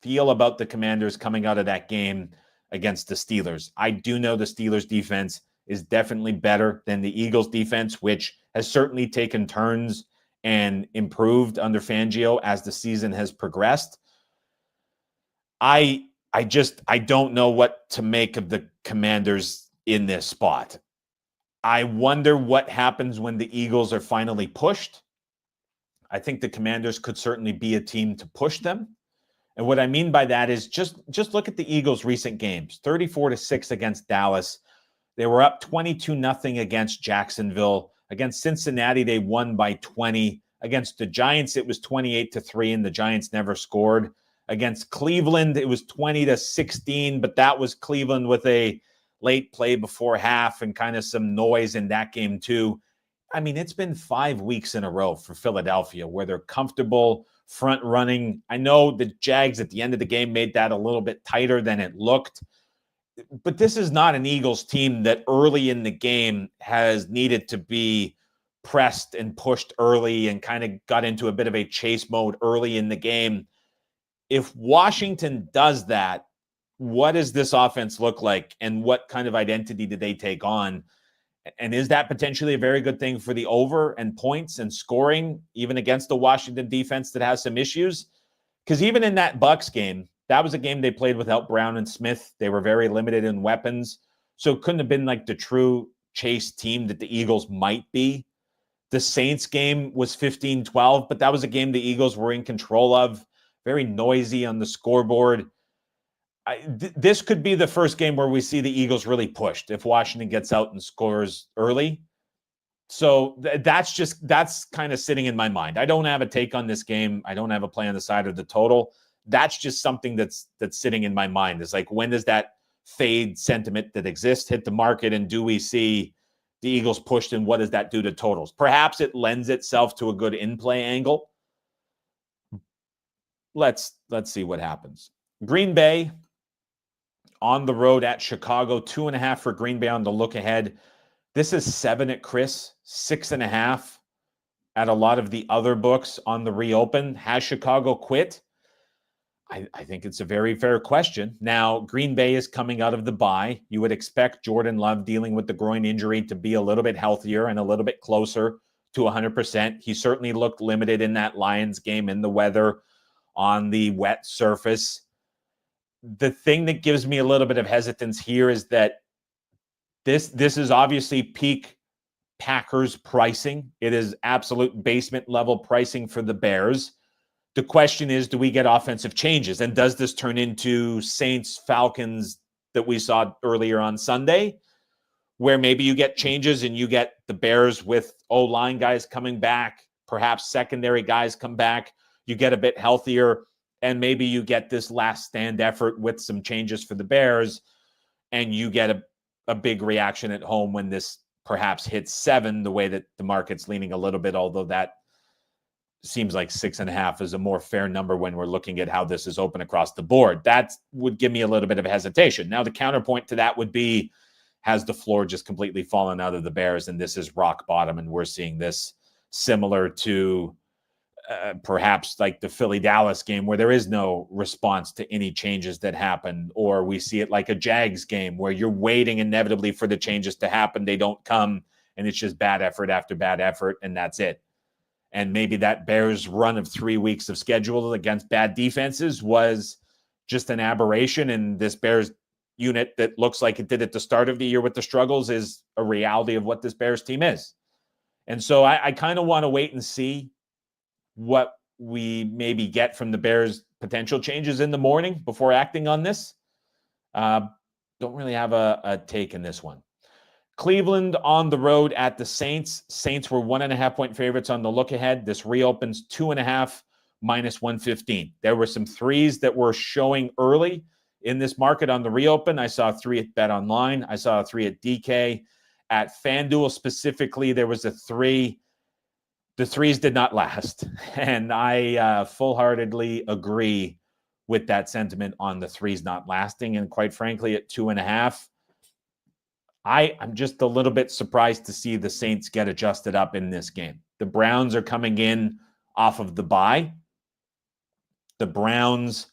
feel about the Commanders coming out of that game against the Steelers. I do know the Steelers defense is definitely better than the Eagles defense, which has certainly taken turns and improved under Fangio as the season has progressed. I don't know what to make of the Commanders in this spot. I wonder what happens when the Eagles are finally pushed. I think the Commanders could certainly be a team to push them. And what I mean by that is just look at the Eagles' recent games. 34-6 against Dallas. They were up 22-0 against Jacksonville. Against Cincinnati, they won by 20. Against the Giants, it was 28-3, and the Giants never scored. Against Cleveland, it was 20-16, but that was Cleveland with a late play before half and kind of some noise in that game too. I mean, it's been 5 weeks in a row for Philadelphia where they're comfortable front running. I know the Jags at the end of the game made that a little bit tighter than it looked, but this is not an Eagles team that early in the game has needed to be pressed and pushed early and kind of got into a bit of a chase mode early in the game. If Washington does that, what does this offense look like and what kind of identity do they take on? And is that potentially a very good thing for the over and points and scoring, even against the Washington defense that has some issues? Because even in that Bucs game, that was a game they played without Brown and Smith. They were very limited in weapons. So it couldn't have been like the true chase team that the Eagles might be. The Saints game was 15-12, but that was a game the Eagles were in control of. Very noisy on the scoreboard. This could be the first game where we see the Eagles really pushed if Washington gets out and scores early. So that's kind of sitting in my mind. I don't have a take on this game. I don't have a play on the side of the total. That's just something that's sitting in my mind. It's like, when does that fade sentiment that exists hit the market, and do we see the Eagles pushed, and what does that do to totals? Perhaps it lends itself to a good in-play angle. Let's see what happens. Green Bay on the road at Chicago, 2.5 for Green Bay on the look ahead. This is 7 at Chris, 6.5 at a lot of the other books on the reopen. Has Chicago quit? I think it's a very fair question. Now, Green Bay is coming out of the bye. You would expect Jordan Love, dealing with the groin injury, to be a little bit healthier and a little bit closer to 100%. He certainly looked limited in that Lions game in the weather on the wet surface. The thing that gives me a little bit of hesitance here is that this is obviously peak Packers pricing. It is absolute basement level pricing for the Bears. The question is, do we get offensive changes? And does this turn into Saints Falcons that we saw earlier on Sunday, where maybe you get changes and you get the Bears with O-line guys coming back, perhaps secondary guys come back, you get a bit healthier, and maybe you get this last stand effort with some changes for the Bears, and you get a big reaction at home when this perhaps hits 7, the way that the market's leaning a little bit, although that seems like 6.5 is a more fair number when we're looking at how this is open across the board. That would give me a little bit of hesitation. Now, the counterpoint to that would be, has the floor just completely fallen out of the Bears and this is rock bottom, and we're seeing this similar to perhaps like the Philly-Dallas game where there is no response to any changes that happen, or we see it like a Jags game where you're waiting inevitably for the changes to happen. They don't come, and it's just bad effort after bad effort, and that's it. And maybe that Bears run of 3 weeks of schedule against bad defenses was just an aberration, and this Bears unit that looks like it did at the start of the year with the struggles is a reality of what this Bears team is. And so I kind of want to wait and see what we maybe get from the Bears' potential changes in the morning before acting on this. Don't really have a take in this one. Cleveland on the road at the Saints. Saints were 1.5-point favorites on the look ahead. This reopens 2.5 minus 115. There were some threes that were showing early in this market on the reopen. I saw a 3 at Bet Online. I saw a 3 at DK. At FanDuel specifically, there was a 3. The threes did not last. And I full-heartedly agree with that sentiment on the threes not lasting. And quite frankly, at 2.5, I'm just a little bit surprised to see the Saints get adjusted up in this game. The Browns are coming in off of the bye. The Browns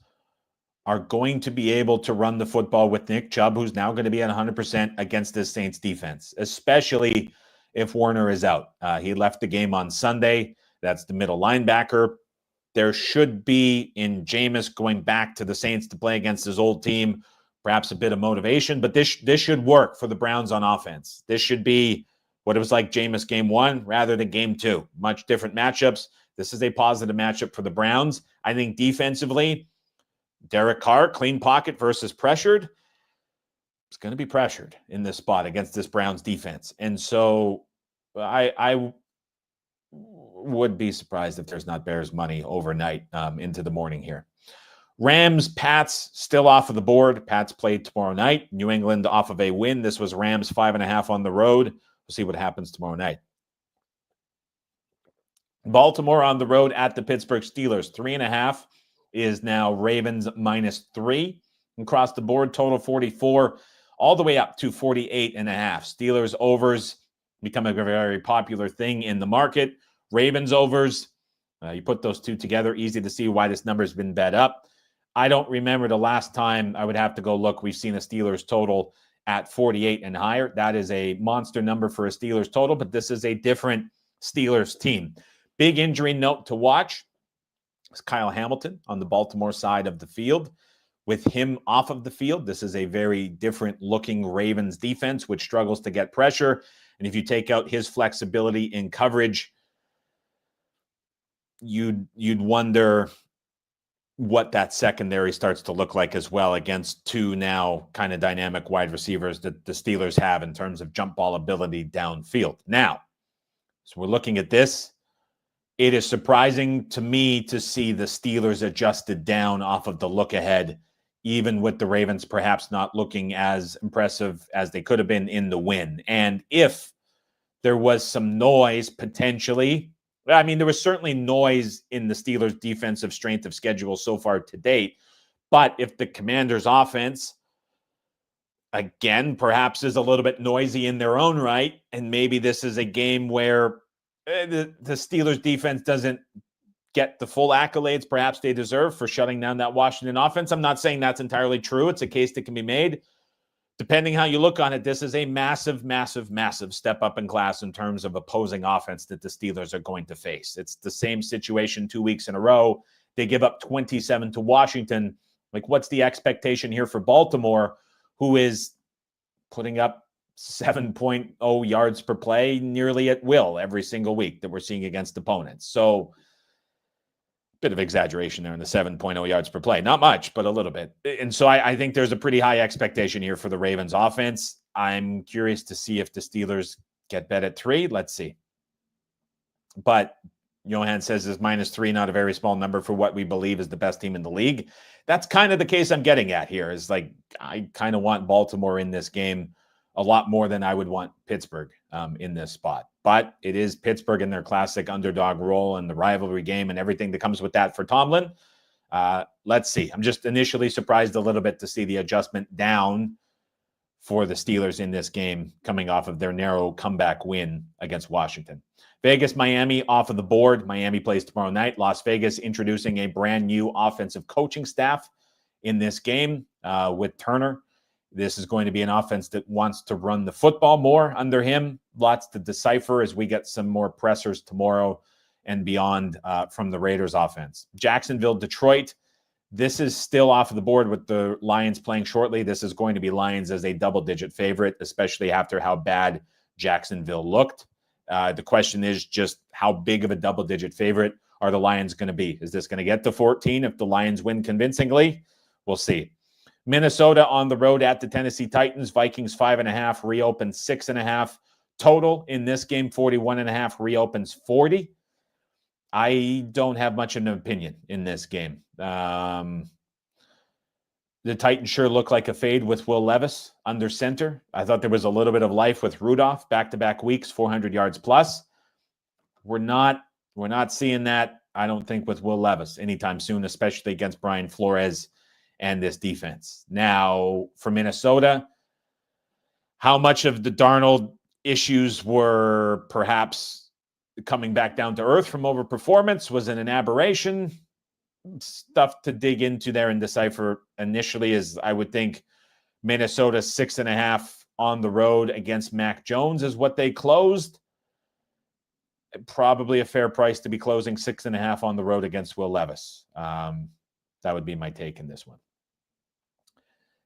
are going to be able to run the football with Nick Chubb, who's now going to be at 100% against this Saints defense, especially if Warner is out. He left the game on Sunday. That's the middle linebacker. There should be, in Jameis going back to the Saints to play against his old team, perhaps a bit of motivation, but this should work for the Browns on offense. This should be what it was like Jameis game 1 rather than game 2. Much different matchups. This is a positive matchup for the Browns. I think defensively, Derek Carr, clean pocket versus pressured. It's going to be pressured in this spot against this Browns defense. And so I would be surprised if there's not Bears money overnight into the morning here. Rams, Pats still off of the board. Pats played tomorrow night. New England off of a win. This was Rams 5.5 on the road. We'll see what happens tomorrow night. Baltimore on the road at the Pittsburgh Steelers. 3.5 is now Ravens -3. Across the board, total 44, all the way up to 48.5. Steelers overs become a very popular thing in the market. Ravens overs, you put those two together, easy to see why this number has been bet up. I don't remember the last time. I would have to go look. We've seen a Steelers total at 48 and higher. That is a monster number for a Steelers total, but this is a different Steelers team. Big injury note to watch is Kyle Hamilton on the Baltimore side of the field. With him off of the field, this is a very different looking Ravens defense, which struggles to get pressure. And if you take out his flexibility in coverage, you'd wonder what that secondary starts to look like as well against two now kind of dynamic wide receivers that the Steelers have in terms of jump ball ability downfield. Now, so we're looking at this. It is surprising to me to see the Steelers adjusted down off of the look ahead, even with the Ravens perhaps not looking as impressive as they could have been in the win. And if there was some noise potentially, I mean, there was certainly noise in the Steelers' defensive strength of schedule so far to date. But if the Commanders' offense, again, perhaps is a little bit noisy in their own right, and maybe this is a game where the Steelers' defense doesn't get the full accolades perhaps they deserve for shutting down that Washington offense. I'm not saying that's entirely true. It's a case that can be made. Depending how you look on it, this is a massive, massive, massive step up in class in terms of opposing offense that the Steelers are going to face. It's the same situation 2 weeks in a row. They give up 27 to Washington. Like, what's the expectation here for Baltimore, who is putting up 7.0 yards per play nearly at will every single week that we're seeing against opponents? So bit of exaggeration there in the 7.0 yards per play. Not much, but a little bit. And so I think there's a pretty high expectation here for the Ravens offense. I'm curious to see if the Steelers get bet at 3. Let's see. But Johan says is -3, not a very small number for what we believe is the best team in the league. That's kind of the case I'm getting at here, is like, I kind of want Baltimore in this game a lot more than I would want Pittsburgh in this spot. but it is Pittsburgh in their classic underdog role and the rivalry game and everything that comes with that for Tomlin. Let's see. I'm just initially surprised a little bit to see the adjustment down for the Steelers in this game coming off of their narrow comeback win against Washington. Vegas, Miami off of the board. Miami plays tomorrow night. Las Vegas introducing a brand new offensive coaching staff in this game with Turner. This is going to be an offense that wants to run the football more under him. Lots to decipher as we get some more pressers tomorrow and beyond from the Raiders offense. Jacksonville, Detroit. This is still off of the board with the Lions playing shortly. This is going to be Lions as a double-digit favorite, especially after how bad Jacksonville looked. The question is just how big of a double-digit favorite are the Lions going to be? Is this going to get to 14 if the Lions win convincingly? We'll see. Minnesota on the road at the Tennessee Titans. Vikings 5.5, reopens 6.5. Total in this game, 41.5, reopens 40. I don't have much of an opinion in this game. The Titans sure look like a fade with Will Levis under center. I thought there was a little bit of life with Rudolph back-to-back weeks, 400 yards plus. We're not seeing that, I don't think, with Will Levis anytime soon, especially against Brian Flores and this defense. Now, for Minnesota, how much of the Darnold issues were perhaps coming back down to earth from overperformance? Was it an aberration? Stuff to dig into there and decipher. Initially, is I would think Minnesota 6.5 on the road against Mac Jones is what they closed. Probably a fair price to be closing 6.5 on the road against Will Levis. That would be my take in this one.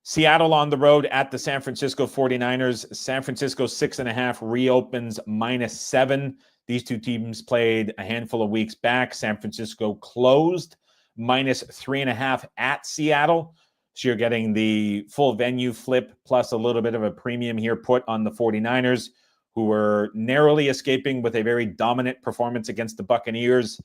Seattle on the road at the San Francisco 49ers. San Francisco 6.5 reopens -7. These two teams played a handful of weeks back. San Francisco closed -3.5 at Seattle. So you're getting the full venue flip plus a little bit of a premium here put on the 49ers, who were narrowly escaping with a very dominant performance against the Buccaneers.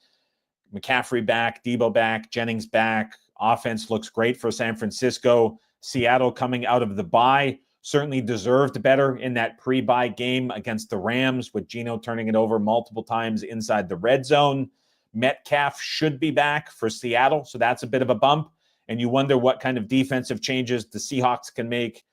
McCaffrey back, Debo back, Jennings back. Offense looks great for San Francisco. Seattle coming out of the bye certainly deserved better in that pre-bye game against the Rams, with Geno turning it over multiple times inside the red zone. Metcalf should be back for Seattle, so that's a bit of a bump. And you wonder what kind of defensive changes the Seahawks can make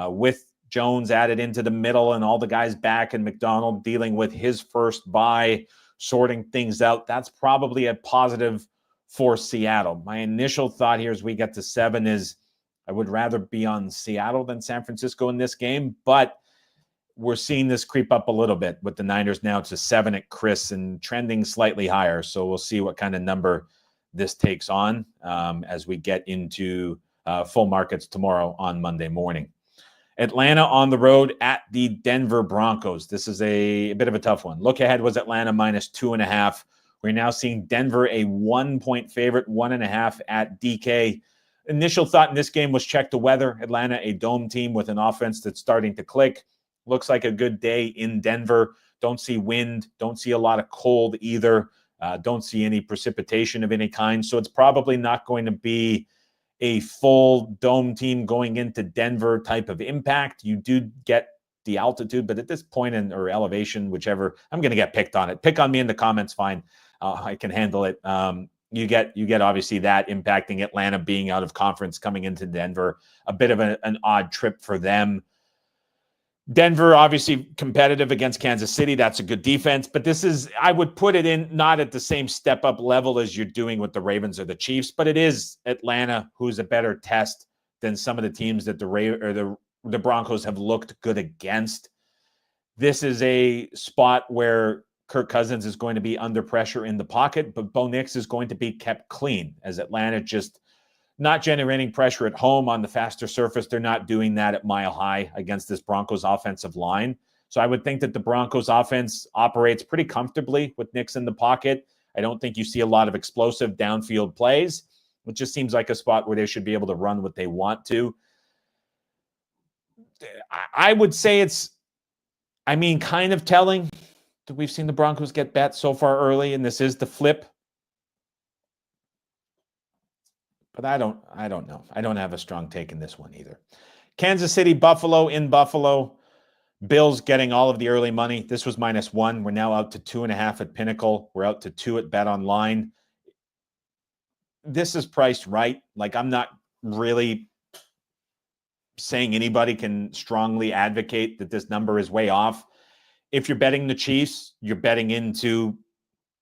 with Jones added into the middle and all the guys back, and McDonald dealing with his first bye, sorting things out. That's probably a positive for Seattle. My initial thought here as we get to 7 is I would rather be on Seattle than San Francisco in this game, but we're seeing this creep up a little bit with the Niners now to 7 at Chris and trending slightly higher. So we'll see what kind of number this takes on as we get into full markets tomorrow on Monday morning. Atlanta on the road at the Denver Broncos. This is a bit of a tough one. Look ahead was Atlanta -2.5. We're now seeing Denver a 1-point favorite, 1.5 at DK. Initial thought in this game was check the weather. Atlanta, a dome team with an offense that's starting to click. Looks like a good day in Denver. Don't see wind. Don't see a lot of cold either. Don't see any precipitation of any kind. So it's probably not going to be a full dome team going into Denver type of impact. You do get the altitude, but at this point or elevation, whichever, I'm going to get picked on it. Pick on me in the comments, fine. I can handle it. You get obviously that impacting Atlanta being out of conference coming into Denver, a bit of an odd trip for them. Denver, obviously competitive against Kansas City. That's a good defense, but this is, I would put it in not at the same step up level as you're doing with the Ravens or the Chiefs, but it is Atlanta who's a better test than some of the teams that the Broncos have looked good against. This is a spot where Kirk Cousins is going to be under pressure in the pocket, but Bo Nix is going to be kept clean as Atlanta just not generating pressure at home on the faster surface. They're not doing that at Mile High against this Broncos offensive line. So I would think that the Broncos offense operates pretty comfortably with Nix in the pocket. I don't think you see a lot of explosive downfield plays. It just seems like a spot where they should be able to run what they want to. I would say it's, kind of telling that we've seen the Broncos get bet so far early, and this is the flip. But I don't know. I don't have a strong take in this one either. Kansas City, Buffalo in Buffalo. Bills getting all of the early money. This was -1. We're now out to 2.5 at Pinnacle. We're out to 2 at Bet Online. This is priced right. Like, I'm not really saying anybody can strongly advocate that this number is way off. If you're betting the Chiefs, you're betting into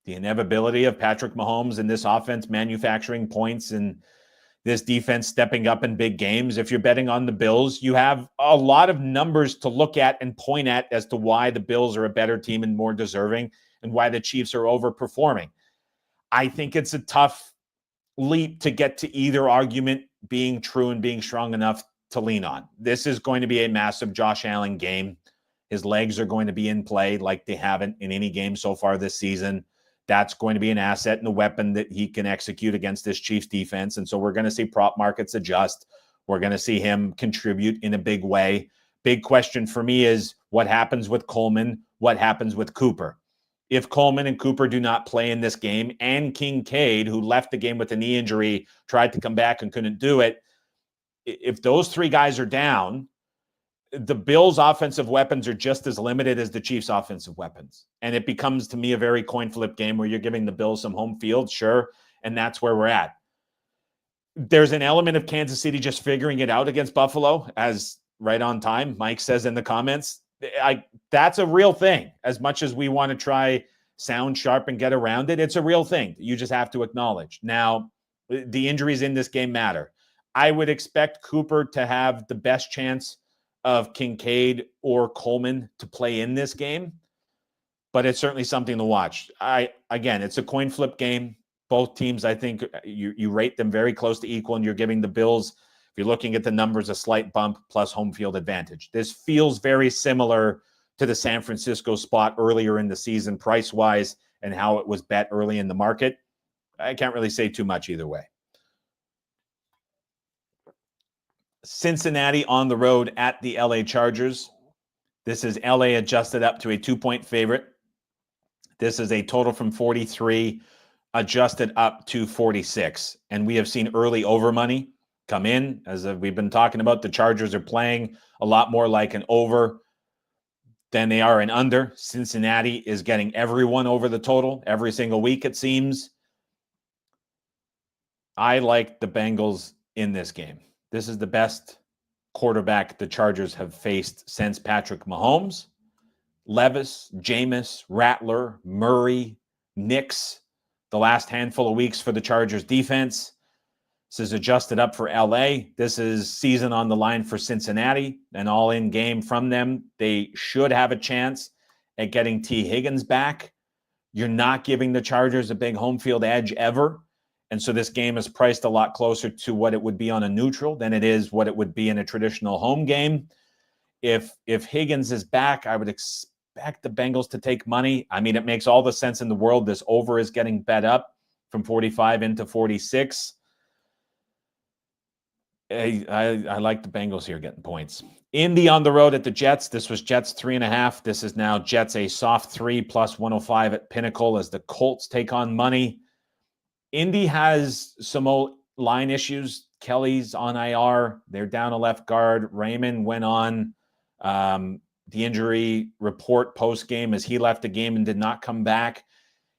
the inevitability of Patrick Mahomes and this offense manufacturing points and this defense stepping up in big games. If you're betting on the Bills, you have a lot of numbers to look at and point at as to why the Bills are a better team and more deserving and why the Chiefs are overperforming. I think it's a tough leap to get to either argument being true and being strong enough to lean on. This is going to be a massive Josh Allen game. His legs are going to be in play like they haven't in any game so far this season. That's going to be an asset and a weapon that he can execute against this Chiefs defense. And so we're going to see prop markets adjust. We're going to see him contribute in a big way. Big question for me is what happens with Coleman? What happens with Cooper? If Coleman and Cooper do not play in this game, and Kincaid, who left the game with a knee injury, tried to come back and couldn't do it, if those three guys are down, the Bills' offensive weapons are just as limited as the Chiefs' offensive weapons. And it becomes, to me, a very coin flip game where you're giving the Bills some home field, sure, and that's where we're at. There's an element of Kansas City just figuring it out against Buffalo, as right on time, Mike says in the comments. That's a real thing. As much as we want to try sound sharp and get around it, it's a real thing. You just have to acknowledge. Now, the injuries in this game matter. I would expect Cooper to have the best chance of Kincaid or Coleman to play in this game, but it's certainly something to watch. Again, it's a coin flip game. Both teams, I think you rate them very close to equal, and you're giving the Bills, if you're looking at the numbers, a slight bump plus home field advantage. This feels very similar to the San Francisco spot earlier in the season, price-wise, and how it was bet early in the market. I can't really say too much either way. Cincinnati on the road at the LA Chargers. This is LA adjusted up to a 2-point favorite. This is a total from 43, adjusted up to 46. And we have seen early over money come in. As we've been talking about, the Chargers are playing a lot more like an over than they are an under. Cincinnati is getting everyone over the total every single week, it seems. I like the Bengals in this game. This is the best quarterback the Chargers have faced since Patrick Mahomes. Levis, Jameis, Rattler, Murray, Nix, the last handful of weeks for the Chargers defense. This is adjusted up for LA. This is season on the line for Cincinnati, an all-in game from them. They should have a chance at getting T. Higgins back. You're not giving the Chargers a big home field edge ever. And so this game is priced a lot closer to what it would be on a neutral than it is what it would be in a traditional home game. If Higgins is back, I would expect the Bengals to take money. I mean, it makes all the sense in the world. This over is getting bet up from 45 into 46. I like the Bengals here getting points. Indy on the road at the Jets. This was Jets 3.5. This is now Jets a soft 3 plus 105 at Pinnacle as the Colts take on money. Indy has some line issues. Kelly's on IR. They're down a left guard. Raymond went on the injury report post-game as he left the game and did not come back.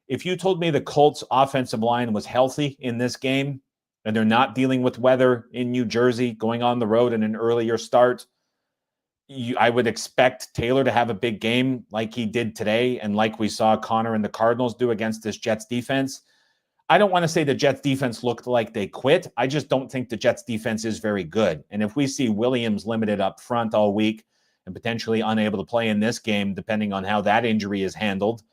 If you told me the Colts offensive line was healthy in this game and they're not dealing with weather in New Jersey, going on the road in an earlier start, I would expect Taylor to have a big game like he did today and like we saw Connor and the Cardinals do against this Jets defense. I don't want to say the Jets defense looked like they quit. I just don't think the Jets defense is very good. And if we see Williams limited up front all week and potentially unable to play in this game, depending on how that injury is handled,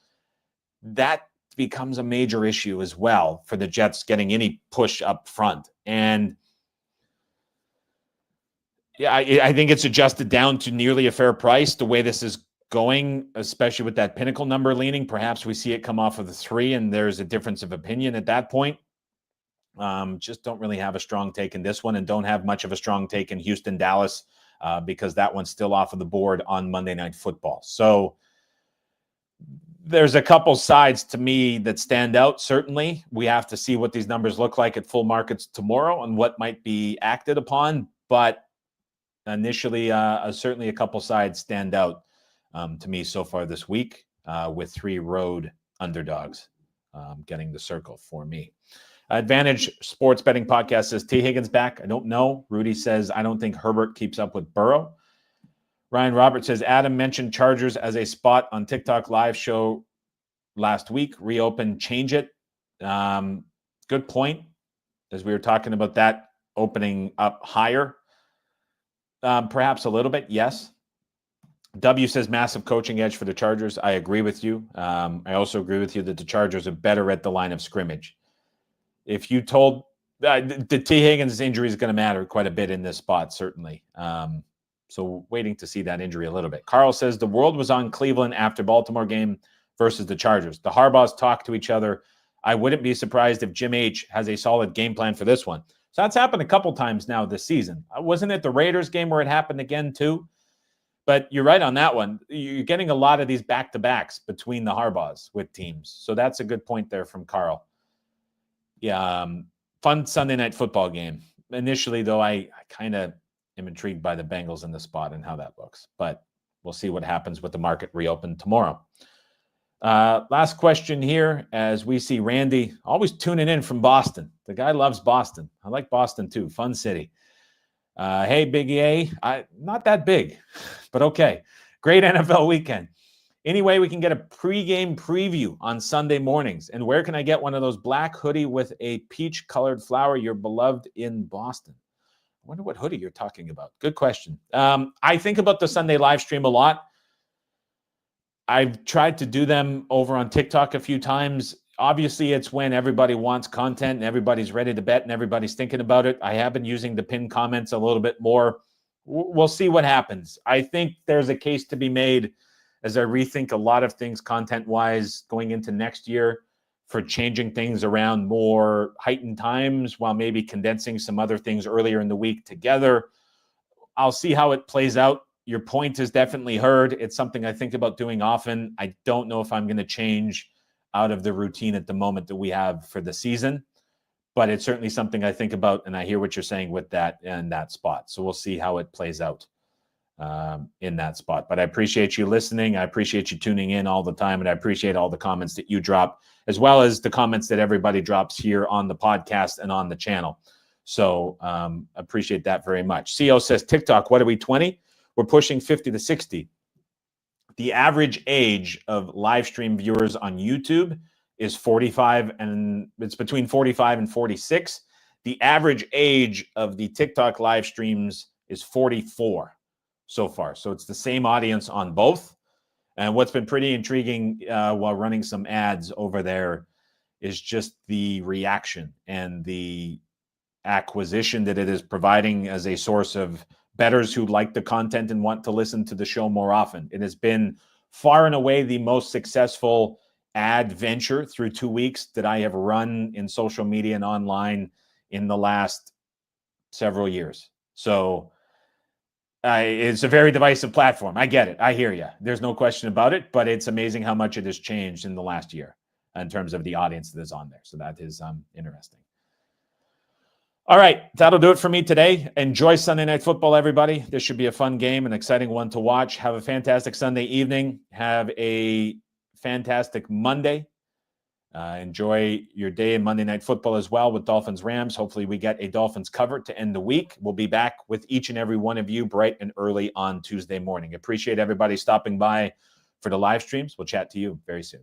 that becomes a major issue as well for the Jets getting any push up front. And yeah, I think it's adjusted down to nearly a fair price the way this is going, especially with that Pinnacle number leaning. Perhaps we see it come off of the 3 and there's a difference of opinion at that point. Just don't really have a strong take in this one and don't have much of a strong take in Houston, Dallas, because that one's still off of the board on Monday Night Football. So there's a couple sides to me that stand out. Certainly, we have to see what these numbers look like at full markets tomorrow and what might be acted upon. But initially, certainly a couple sides stand out. to me so far this week, with 3 road underdogs getting the circle for me. Advantage Sports Betting Podcast says T. Higgins back. I don't know. Rudy says, I don't think Herbert keeps up with Burrow. Ryan Roberts says, Adam mentioned Chargers as a spot on TikTok live show last week. Reopen, change it. Good point. As we were talking about that opening up higher. Perhaps a little bit, yes. W says massive coaching edge for the Chargers. I agree with you. I also agree with you that the Chargers are better at the line of scrimmage. If you told the T. Higgins injury is going to matter quite a bit in this spot, certainly. So waiting to see that injury a little bit. Carl says the world was on Cleveland after Baltimore game versus the Chargers. The Harbaughs talk to each other. I wouldn't be surprised if Jim H. has a solid game plan for this one. So that's happened a couple times now this season. Wasn't it the Raiders game where it happened again too? But you're right on that one. You're getting a lot of these back-to-backs between the Harbaughs with teams. So that's a good point there from Carl. Yeah, fun Sunday night football game. Initially, though, I kind of am intrigued by the Bengals in the spot and how that looks. But we'll see what happens with the market reopen tomorrow. Last question here, as we see Randy always tuning in from Boston. The guy loves Boston. I like Boston too. Fun city. Hey, Big A. Not that big, but okay. Great NFL weekend. Anyway, we can get a pregame preview on Sunday mornings. And where can I get one of those black hoodie with a peach-colored flower? You're beloved in Boston. I wonder what hoodie you're talking about. Good question. I think about the Sunday live stream a lot. I've tried to do them over on TikTok a few times. Obviously, it's when everybody wants content and everybody's ready to bet and everybody's thinking about it. I have been using the pinned comments a little bit more. We'll see what happens. I think there's a case to be made as I rethink a lot of things content-wise going into next year for changing things around more heightened times while maybe condensing some other things earlier in the week together. I'll see how it plays out. Your point is definitely heard. It's something I think about doing often. I don't know if I'm going to change out of the routine at the moment that we have for the season, but it's certainly something I think about, and I hear what you're saying with that and that spot. So we'll see how it plays out in that spot. But I appreciate you listening. I appreciate you tuning in all the time, and I appreciate all the comments that you drop, as well as the comments that everybody drops here on the podcast and on the channel. So appreciate that very much. CO says, TikTok, what are we, 20? We're pushing 50 to 60. The average age of live stream viewers on YouTube is 45, and it's between 45 and 46. The average age of the TikTok live streams is 44 so far. So it's the same audience on both. And what's been pretty intriguing while running some ads over there is just the reaction and the acquisition that it is providing as a source of bettors who like the content and want to listen to the show more often. It has been far and away the most successful ad venture through 2 weeks that I have run in social media and online in the last several years. So it's a very divisive platform. I get it. I hear you. There's no question about it, but it's amazing how much it has changed in the last year in terms of the audience that is on there. So that is interesting. All right, that'll do it for me today. Enjoy Sunday Night Football, everybody. This should be a fun game, an exciting one to watch. Have a fantastic Sunday evening. Have a fantastic Monday. Enjoy your day in Monday Night Football as well with Dolphins-Rams. Hopefully we get a Dolphins cover to end the week. We'll be back with each and every one of you bright and early on Tuesday morning. Appreciate everybody stopping by for the live streams. We'll chat to you very soon.